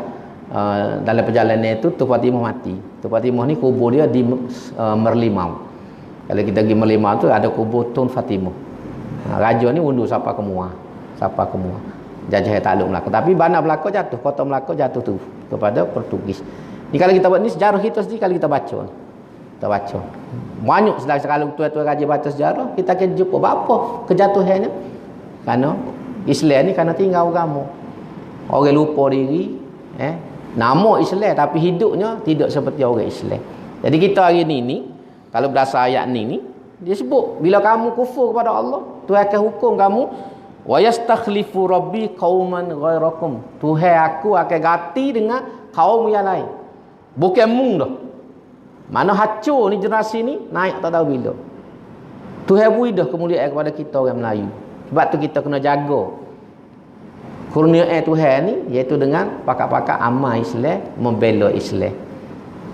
Speaker 1: dalam perjalanan itu Tuan Fatimah mati. Tuan Fatimah ni kubur dia di Merlimau. Kalau kita pergi Merlimau tu ada kubur Tun Fatimah. Raja ni undur sampai ke Muar. Sampai ke Muar. Jajah takluk Melaka. Tapi bandar Melaka jatuh, kota Melaka jatuh tu kepada Portugis. Ni kalau kita buat ni sejarah kita sendiri kalau kita baca. Kita baca. Banyak kalau tuan-tuan raja baca sejarah, kita akan jumpa apa kejatuhannya. Kerana Islam ni kerana tinggal agama. Orang lupa diri, nama Islam tapi hidupnya tidak seperti orang Islam. Jadi kita hari ni kalau berdasar ayat ni dia sebut bila kamu kufur kepada Allah, Tuhan akan hukum kamu. Wa yastakhlifu rabbi qauman ghairakum. Tuhan aku akan ganti dengan kaum yang lain. Bukan mung dah. Mana hancur ni generasi ni naik tak tahu bila. Tuhan beri dah kemuliaan kepada kita orang Melayu. Sebab tu kita kena jaga kurniaan Tuhan ni, iaitu dengan pakak-pakak amal Islam, membela Islam.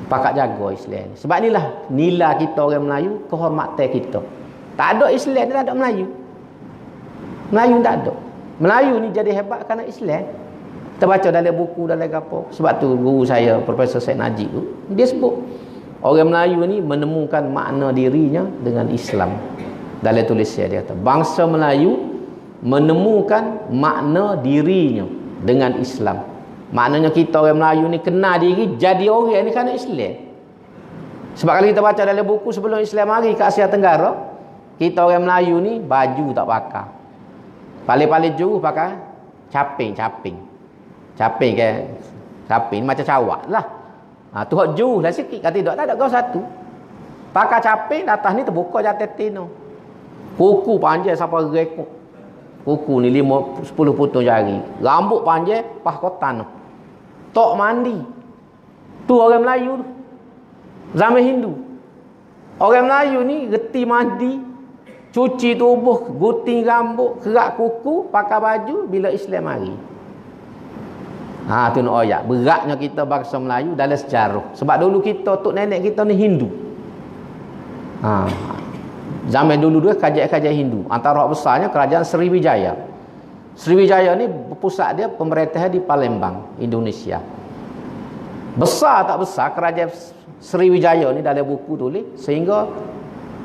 Speaker 1: Pakak jaga Islam ni. Sebab inilah nilai kita orang Melayu, kehormatan kita. Tak ada Islam ni tak ada Melayu. Melayu tak ada. Melayu ni jadi hebat kerana Islam. Kita baca dalam buku, dalam apa. Sebab tu guru saya, Profesor Syed Najib tu, dia sebut orang Melayu ni menemukan makna dirinya dengan Islam. Dalam tulisan dia kata, bangsa Melayu menemukan makna dirinya dengan Islam. Maknanya kita orang Melayu ni kenal diri jadi orang ni kerana Islam. Sebab kalau kita baca dalam buku sebelum Islam mari ke Asia Tenggara, kita orang Melayu ni baju tak pakai. Paling-paling juru pakai caping ke caping macam cawak lah. Tu hak juru lah sikit, kata tak ada kau satu. Pakai caping atas ni terbuka jatuh tino. Kuku panjang sampai rekuk. Kuku ni 5-10 potong jari. Rambut panjang pah kotan. Tok mandi. Tu orang Melayu tu. Zaman Hindu. Orang Melayu ni reti mandi, cuci tubuh, gunting rambut, kerak kuku, pakai baju bila Islam mari. Tu nak ayat. Beratnya kita bangsa Melayu dalam sejarah. Sebab dulu kita, tok nenek kita ni Hindu. Zaman dulu kerajaan-kerajaan Hindu. Antara besarnya kerajaan Sriwijaya. Sriwijaya ni pusat dia pemerintahan di Palembang, Indonesia. Besar tak besar kerajaan Sriwijaya ni dalam buku tulis sehingga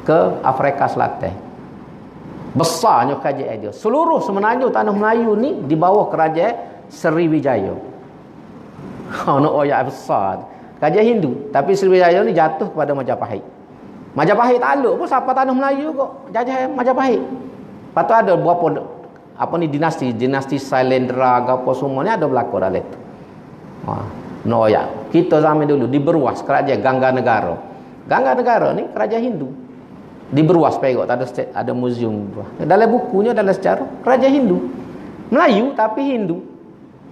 Speaker 1: ke Afrika Selatan. Besarnya kerajaan dia. Seluruh semenanjung tanah Melayu ni di bawah kerajaan Sriwijaya. Nak ayat besar. Kerajaan Hindu, tapi Sriwijaya ni jatuh kepada Majapahit. Majapahit takluk pun siapa tanah Melayu kok jajah Majapahit. Lepas tu ada berapa dinasti Sailendra apa semua ni ada berlaku dalam itu. Ya. Kita zaman dulu di Beruas kerajaan Gangga Negara. Gangga Negara ni kerajaan Hindu. Di Beruas Perak ada muzium. Dalam bukunya dalam sejarah kerajaan Hindu. Melayu tapi Hindu.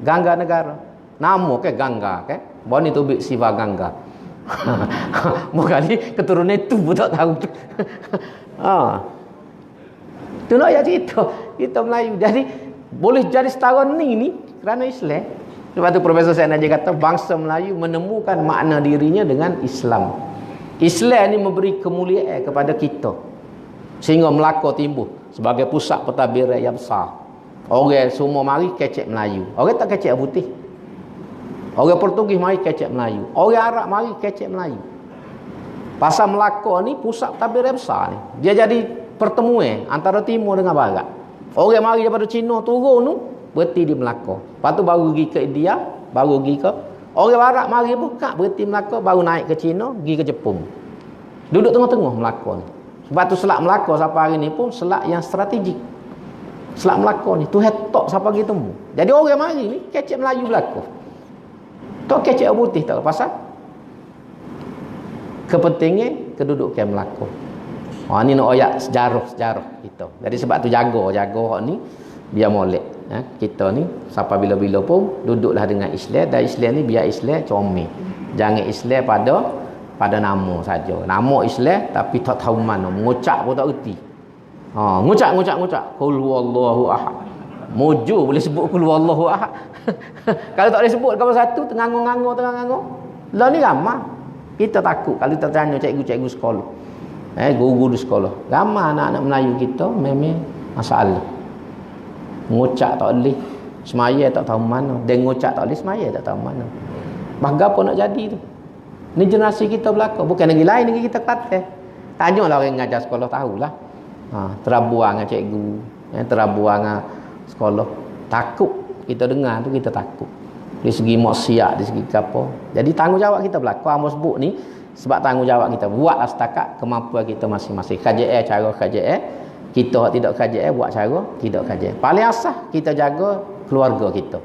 Speaker 1: Gangga Negara. Nama ke Gangga ke? Bani tu Siva Gangga. Mungkin keturunan itu pun tak tahu tu. Tu nak ya cerita kita Melayu. Jadi boleh jadi setara ni kerana Islam. Sebab tu Profesor Syed Najib kata bangsa Melayu menemukan makna dirinya dengan Islam. Islam ni memberi kemuliaan kepada kita sehingga Melaka timbul sebagai pusat pentadbiran yang besar. Orang semua mari kecek Melayu. Orang tak kecek putih. Orang Portugis mari kecek Melayu. Orang Arab mari kecek Melayu. Pasal Melaka ni pusat pentadbiran besar ni. Dia jadi pertemuan antara timur dengan barat. Orang mari daripada Cina turun tu berhenti di Melaka. Lepas tu baru pergi ke India, baru pergi ke orang barat mari buka berhenti Melaka, baru naik ke Cina, pergi ke Jepun. Duduk tengah-tengah Melaka ni. Sebab tu Selat Melaka sampai hari ni pun selat yang strategik. Selat Melaka ni Tuhan tok sampai pergi temu. Jadi orang mari ni kecek Melayu Melaka. Tok kecek putih tak pasal kepentingan kedudukan Melaka. Ni nak ayat sejarah kita. Jadi sebab tu jaga hak ni biar molek. kita ni sampai bila-bila pun duduklah dengan Islam, dan Islam ni biar Islam comel. Jangan Islam pada nama saja. Nama Islam tapi tak tahu mana, mengucap pun tak reti. Ngucap. Qul huwallahu ahad. Mujur boleh sebut qul huwallahu ahad. Kalau tak boleh sebut kapal satu tengangur-ngangur. Lah ni ramai. Kita takut kalau kita tanya cikgu-cikgu sekolah. Guru-guru sekolah. Ramai anak-anak Melayu kita memang masalah. Ngucap tak boleh, semaya tak tahu mana. Dan ngucap tak boleh, semaya tak tahu mana. Bagaimana nak jadi tu? Ni generasi kita belakang. Bukan negeri lain, negeri kita Kelantan. Tanyalah orang yang ngajar sekolah tahulah. Terabuang dengan cikgu, terabuang dengan sekolah. Takut kita dengar tu, kita takut. Dari segi maksiat, dari segi apa. Jadi tanggungjawab kita belakang. Amos sebut ni sebab tanggungjawab kita. Buatlah setakat kemampuan kita masing-masing. KJL, cara KJL. Kita tidak KJL, buat cara tidak KJL. Paling asas kita jaga keluarga kita.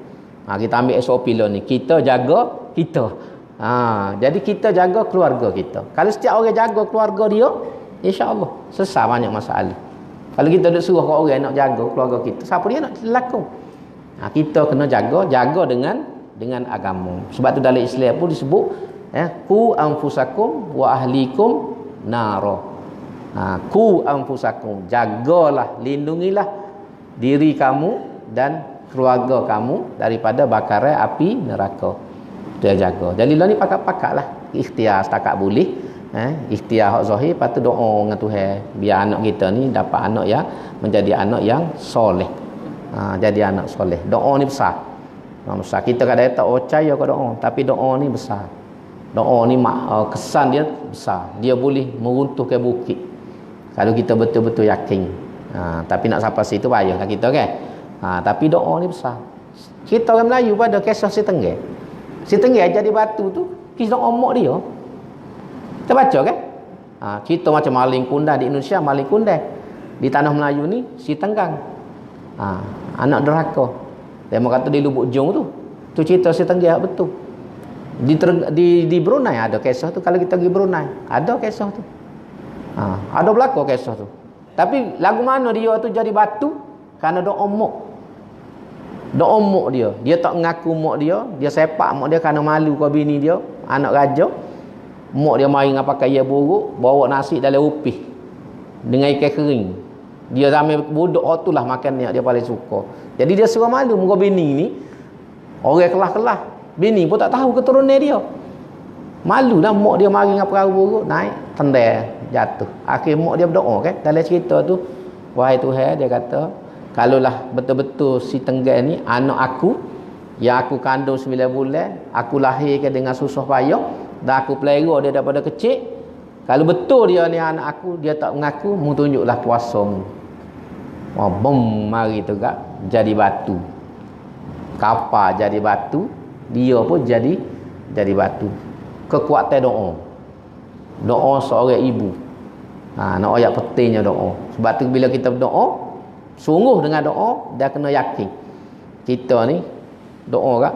Speaker 1: Kita ambil SOP lah ni. Kita jaga kita. Jadi kita jaga keluarga kita. Kalau setiap orang jaga keluarga dia, insya-Allah selesai banyak masalah. Kalau kita duk suruh orang nak jaga keluarga kita, siapa dia nak laku? Kita kena jaga dengan agama. Sebab tu dalam Islam pun disebut qu anfusakum wa ahlikum nara. Qu anfusakum, jagalah, lindungilah diri kamu dan keluarga kamu daripada bakaran api neraka. Dia jaga. Jadi lah ni pakat-pakatlah. Ikhtiar setakat boleh. Ikhtiar hak zahir, lepas tu doa dengan Tuhan biar anak kita ni dapat anak yang menjadi anak yang soleh. Jadi anak soleh. Doa ni besar. Besar. Kita kadang tak percaya ke doa, tapi doa ni besar. Doa ni kesan dia besar. Dia boleh meruntuhkan bukit. Kalau kita betul-betul yakin. Tapi nak sampai situ payahlah kita kan. Tapi doa ni besar. Kita orang Melayu pada kisah si Tengah. Si Tengah jadi batu tu kisah omok dia. Kita baca kan? Kita macam maling kundang di Indonesia, maling kundang. Di tanah Melayu ni si Tenggang. Anak derhaka. Dia kata di Lubuk Jong tu. Tu cerita si Tengah betul. Di Brunei ada kisah tu. Kalau kita pergi Brunei ada kisah tu. Ada berlaku kisah tu. Tapi lagu mana dia tu jadi batu? Kerana doa omok. Doa omok dia. Dia tak mengaku mak dia. Dia sepak mak dia kerana malu kau bini dia. Anak raja. Mak dia main dengan pakai ia buruk. Bawa nasi dalam upih. Dengan ikan kering. Dia ramai budak tu lah makan dia paling suka. Jadi dia suruh malu muka bini ni. Orang kelah-kelah. Bini pun tak tahu keturunan dia. Malu lah mak dia mari dengan perahu buruk. Naik. Tendai. Jatuh. Akhir mak dia berdoa kan. Dalam cerita tu. Wahai Tuhan, dia kata, kalaulah betul-betul si Tenggang ni anak aku yang aku kandung 9 bulan, aku lahirkan dengan susah payah dan aku pelera dia daripada kecil. Kalau betul dia ni anak aku, dia tak mengaku, mu tunjuklah puasa mu. Bom mari tu kak jadi batu. Kapal jadi batu, dia pun jadi batu. Kekuatan doa. Doa seorang ibu. Nak ayat pentingnya doa. Sebab tu bila kita berdoa, sungguh dengan doa, dia kena yakin. Kita ni doa kak.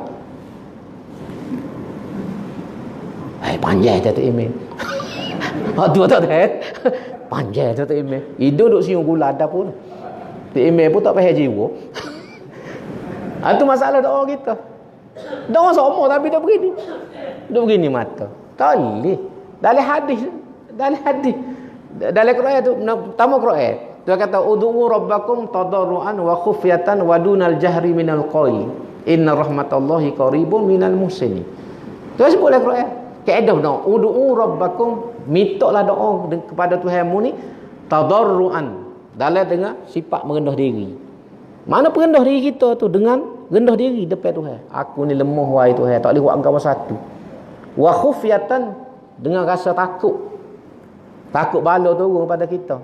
Speaker 1: Panjang tu email. Tu tak tahu. Panjang tu email. Hidup duk siung gula ada pun. Tu email pun tak payah jiwa. Tu masalah doa kita. Doa sama tapi dah begini. Dah begini mata. Tak boleh. Dalam hadis. Dalam Quran tu, pertama Quran. Dia kata ud'u rabbakum tadarruan wa khufyatan wa dunal jahri minal qaul. Inna rahmatallahi qaribun minal muhsinin. Tu sebut dalam Quran. Kaedah doa, ud'u rabbakum, mintalah doa kepada Tuhanmu ni tadarruan. Dalam dengan sifat merendah diri. Mana perendah diri kita tu dengan rendah diri depan Tuhan. Aku ni lemah wahai Tuhan, tak boleh buat engkau satu. Wa khufyatan, dengan rasa takut. Takut bala turun pada kita.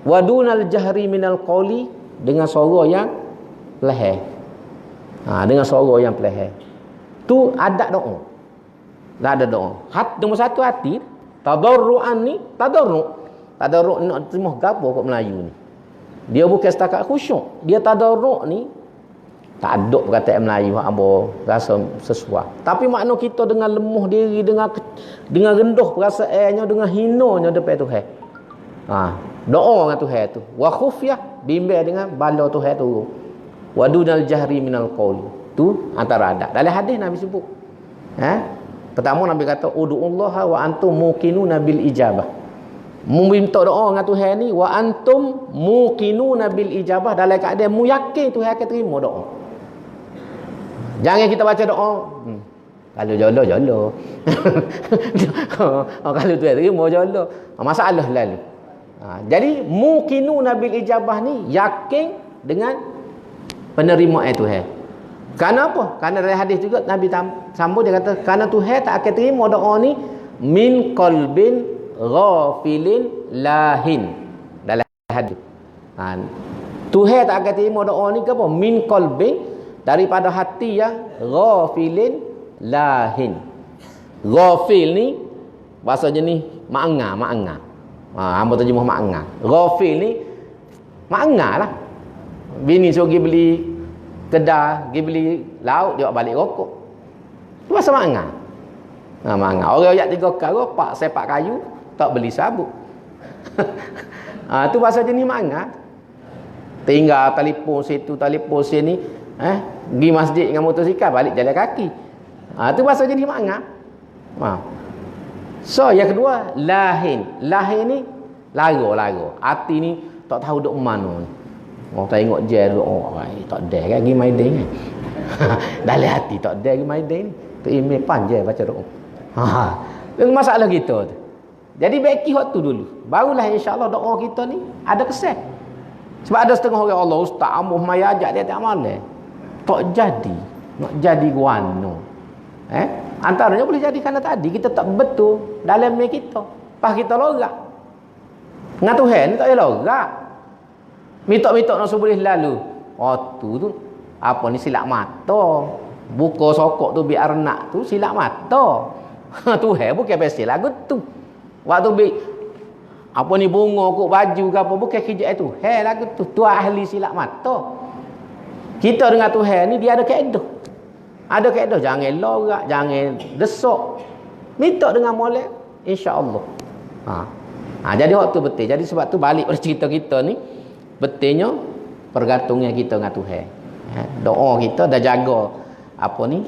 Speaker 1: Wadunal jahri minal qawli, dengan suara yang pelahai. Dengan suara yang pelahai. Tu adab doa. Dah ada doa. Nombor satu hati. Tadarru'an ni, tadarru' nak terima gapo kat Melayu ni. Dia bukan setakat khusyuk. Dia tadarru' ni tak ada perkataan Melayu hak apa rasa sesuai. Tapi makna kita dengan lemah diri, dengan rendah perasaannya, dengan hinanya depan Tuhan. Doa dengan Tuhan tu. Wa khufyah, bimbang dengan bala Tuhan tu. wa dunal jahri minal qaul. Tu antara adab. Dalam hadis Nabi sebut. Pertama Nabi kata ud'ullaha wa antum muqinuna bil ijabah. Minta doa dengan Tuhan ni wa antum muqinuna bil ijabah, dalam keadaan mu yakin Tuhan akan terima doa. Jangan kita baca doa kalau jolo. Kalau Tuhan terima jolo. Masalah lalu. Jadi muqinuna bil ijabah ni yakin dengan penerimaan Tuhan. Kenapa? Karena dalam hadis juga Nabi sambung dia kata kerana Tuhan tak akan terima doa ni min qalbin ghafilin lahin. Dalam hadis. Tuhan tak akan terima doa ni ke apa? Min qalbin, daripada hati yang ghafilin lahin. Ghafil ni bahasa jenis ma'anga. Hamba terjemah ma'anga. Ghafil ni ma'anga lah. Bini suruh pergi beli kedai, pergi beli lauk, dia balik rokok. Tu bahasa ma'anga. Ma'anga. Orang ayat 3 kali, pak sepak kayu, tak beli sabuk. Tu bahasa jenis ma'anga. Tinggal telefon situ, telefon sini, pergi masjid dengan motosikal, balik jalan kaki. Tu bahasa jenis ma'anga. So yang kedua, lahin. Lahin ni lara. Hati ni tak tahu duk mana ni. Orang tengok je tak ada kan pergi main ding. Dalam hati tak ada pergi main ding. Tu email panjang baca doa. Itu masalah kita tu. Jadi baiki waktu dulu. Barulah insya-Allah doa kita ni ada kesan. Sebab ada setengah orang Allah ustaz amuh mai ajak dia tak malam. Tak jadi. Nak jadi guano. Antaranya boleh jadi kerana tadi kita tak betul dalam ni kita. Pas kita lorak. Dengan Tuhan ni tak payah lorak. Mitok-mitok nak boleh lalu. Tu apa ni silap mata. Buka sokok tu biar nak tu silap mata. Tuhan bukan pasal lagu tu. Waktu apa ni bunga kok baju ke apa bukan kerja itu. Lagu tu ahli silap mata. Kita dengan Tuhan ni dia ada kaedah. Ada kaedah, jangan lorak, jangan desok. Minta dengan molek, insya-Allah. Jadi waktu betul. Jadi sebab tu balik pada cerita kita ni, betulnya pergantungnya kita dengan Tuhan. Doa kita dah jaga apa ni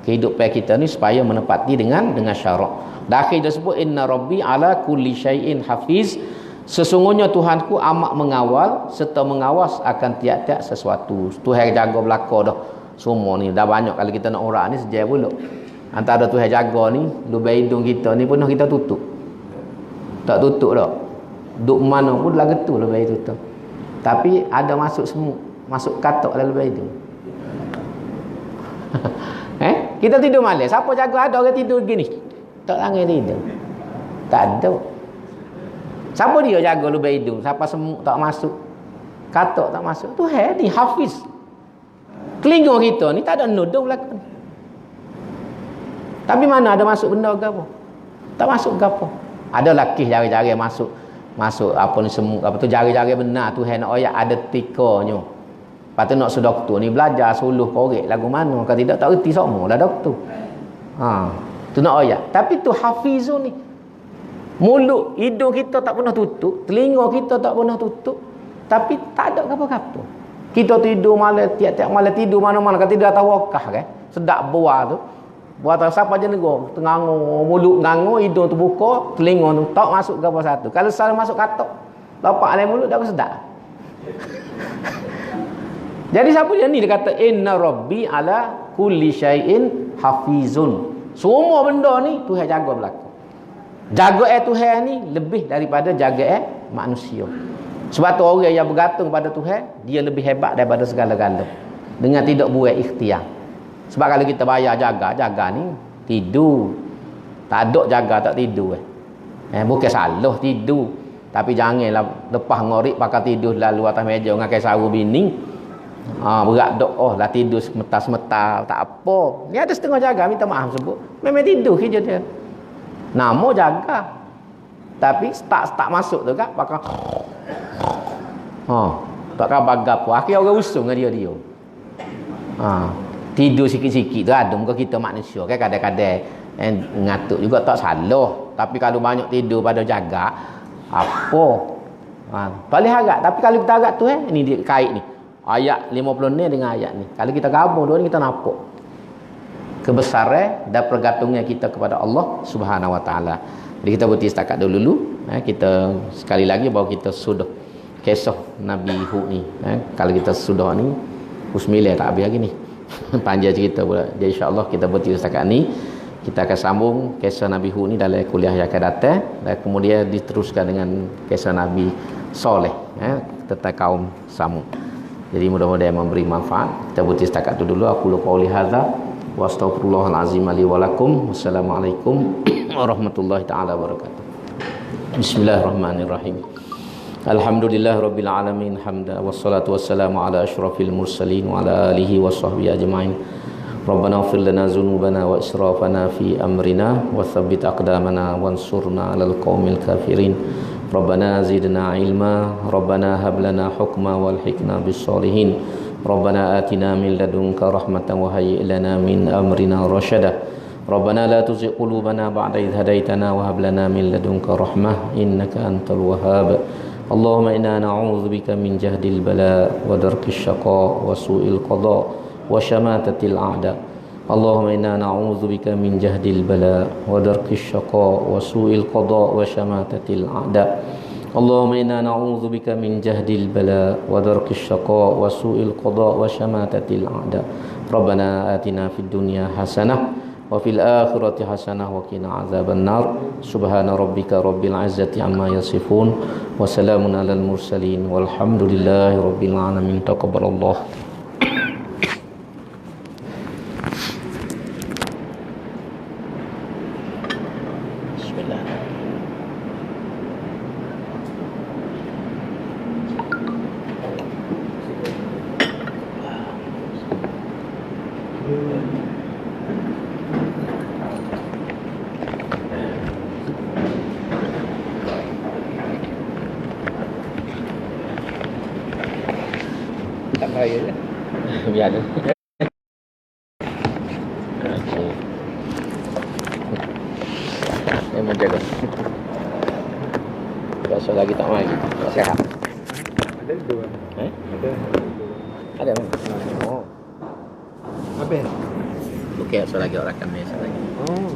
Speaker 1: kehidupan kita ni supaya menepati dengan syarak. Dakhil dia sebut inna rabbi ala kulli syai'in hafiz. Sesungguhnya Tuhanku amat mengawal serta mengawas akan tiap-tiap sesuatu. Tuhan jaga belaka dah. Semua ni dah banyak kalau kita nak orang ni sejak pula. Antara Tuhan jaga ni, lubang hidung kita ni pun kita tutup. Tak tutup dah. Duk mana pun lagu tu lubang hidung tu. Tapi ada masuk semut, masuk katok dalam lubang hidung. Kita tidur malam, siapa jaga ada orang tidur gini? Tak langit tidur. Tak ada. Siapa dia jaga lubang hidung? Siapa semut tak masuk? Katok tak masuk. Tuhan ni hafiz. Telinga kita ni tak ada nudung belakang. Tapi mana ada masuk benda ke apa? Tak masuk ke apa? Ada lakih jari-jari masuk apa ni semut apa tu jari-jari benar Tuhan nak ayat ada tikanya. Lepas tu nak sedoktor ni belajar suluh korek lagu mana kalau tidak tak erti semua lah doktor. Tu nak ayat. Tapi tu hafizun ni. Mulut, hidung kita tak pernah tutup, telinga kita tak pernah tutup, tapi tak ada apa-apa. Kita tidur malam, tiap-tiap malam tidur mana-mana kalau tidur atas wakah kan. Sedap buah tu. Buah tak siapa je negor, tengangur, mulut ngangur, hidung tu buka, telinga tu tak masuk ke apa satu. Kalau salah masuk katok, lapak dalam mulut dah sedap. Jadi siapa dia ni dia kata inna rabbi ala kulli syai'in hafizun. Semua benda ni Tuhan jaga belaka. Jaga Tuhan ni lebih daripada jaga manusia. Sebab tu orang yang bergantung pada Tuhan, dia lebih hebat daripada segala-gala. Dengan tidak buat ikhtiar. Sebab kalau kita bayar jaga ni tidur. Tak ada jaga tak tidur. Bukan salah tidur. Tapi janganlah lepas ngorek pakai tidur lalu atas meja dengan kai saru bini. Berat dok lah tidur semetar-semetar tak apa. Ni ada setengah jaga minta maaf sebut. Memang tidur kerja dia. Nama jaga. Tapi tak masuk tu kan pakai tak khabar gapo. Akhir orang usung dengan dia. Tidur sikit-sikit tu ada muka kita manusia kan kadang-kadang ngatuk juga tak salah. Tapi kalau banyak tidur pada jaga apa? Paling harap. Tapi kalau kita harap tu ni dia kait ni. Ayat 50 ni dengan ayat ni. Kalau kita gabung dua ni, kita nampak kebesaran dan pergantungnya kita kepada Allah Subhanahu Wa Taala. Jadi kita berhenti setakat dulu. Kita sekali lagi bahawa kita sudah kisah Nabi Hud ni. Kalau kita sudah ni, Bismillah tak habis lagi ni. Panjang cerita pula. Jadi insya-Allah kita berhenti setakat ni. Kita akan sambung kisah Nabi Hud ni dalam kuliah yang akan datang, dan kemudian diteruskan dengan kisah Nabi Soleh tentang kaum Samud. Jadi mudah-mudahan memberi manfaat. Kita berhenti setakat itu dulu. Aku qauli hadza wa astaghfirullahalazim li wa lakum. Wassalamualaikum warahmatullahi taala wabarakatuh. Bismillahirrahmanirrahim. Alhamdulillahirabbil alamin hamda wassalatu wassalamu ala asyrafil mursalin wa ala alihi washabbihi ajmain. Rabbana ighfir lana dzunubana wa israfana fi amrina wa tsabbit aqdamana wansurna 'alal qaumil kafirin. Rabbana zidna ilma, Rabbana hab lana hukma walhiqna bis solihin. Rabbana atina min ladunka rahmatan wa hayyi' lana min amrina rasyada. Rabbana la tuzigh qulubana ba'da idh hadaitana wa hab lana min ladunka rahmah innaka antal wahhab. Allahumma inna na'udzubika min jahdil bala wa darkis syaqa wa su'il qada wa syamatatil a'da. Allahumma inna na'udzubika min jahdil bala wa darkis syaqa wa su'il qada wa syamatatil a'da. Allahumma inna na'udzubika min jahdil bala wa darkis syaqa wa su'il qada wa syamatatil a'da. Rabbana atina fid dunya hasanah wa fil akhirati hasanah wa qina azaban nar. Subhana rabbika rabbil izzati amma yasifun wa salamun alal mursalin walhamdulillahi rabbil alamin. Taqabbalallah.
Speaker 2: Tak bahaya je.
Speaker 1: Biar tu. Memang jaga. Biasa lagi tak mai. Tak sihat.
Speaker 2: Ada dua. Ada.
Speaker 1: Ada bang. Oh.
Speaker 2: Apa?
Speaker 1: Okey, so lagi orang kami lagi.
Speaker 2: Oh.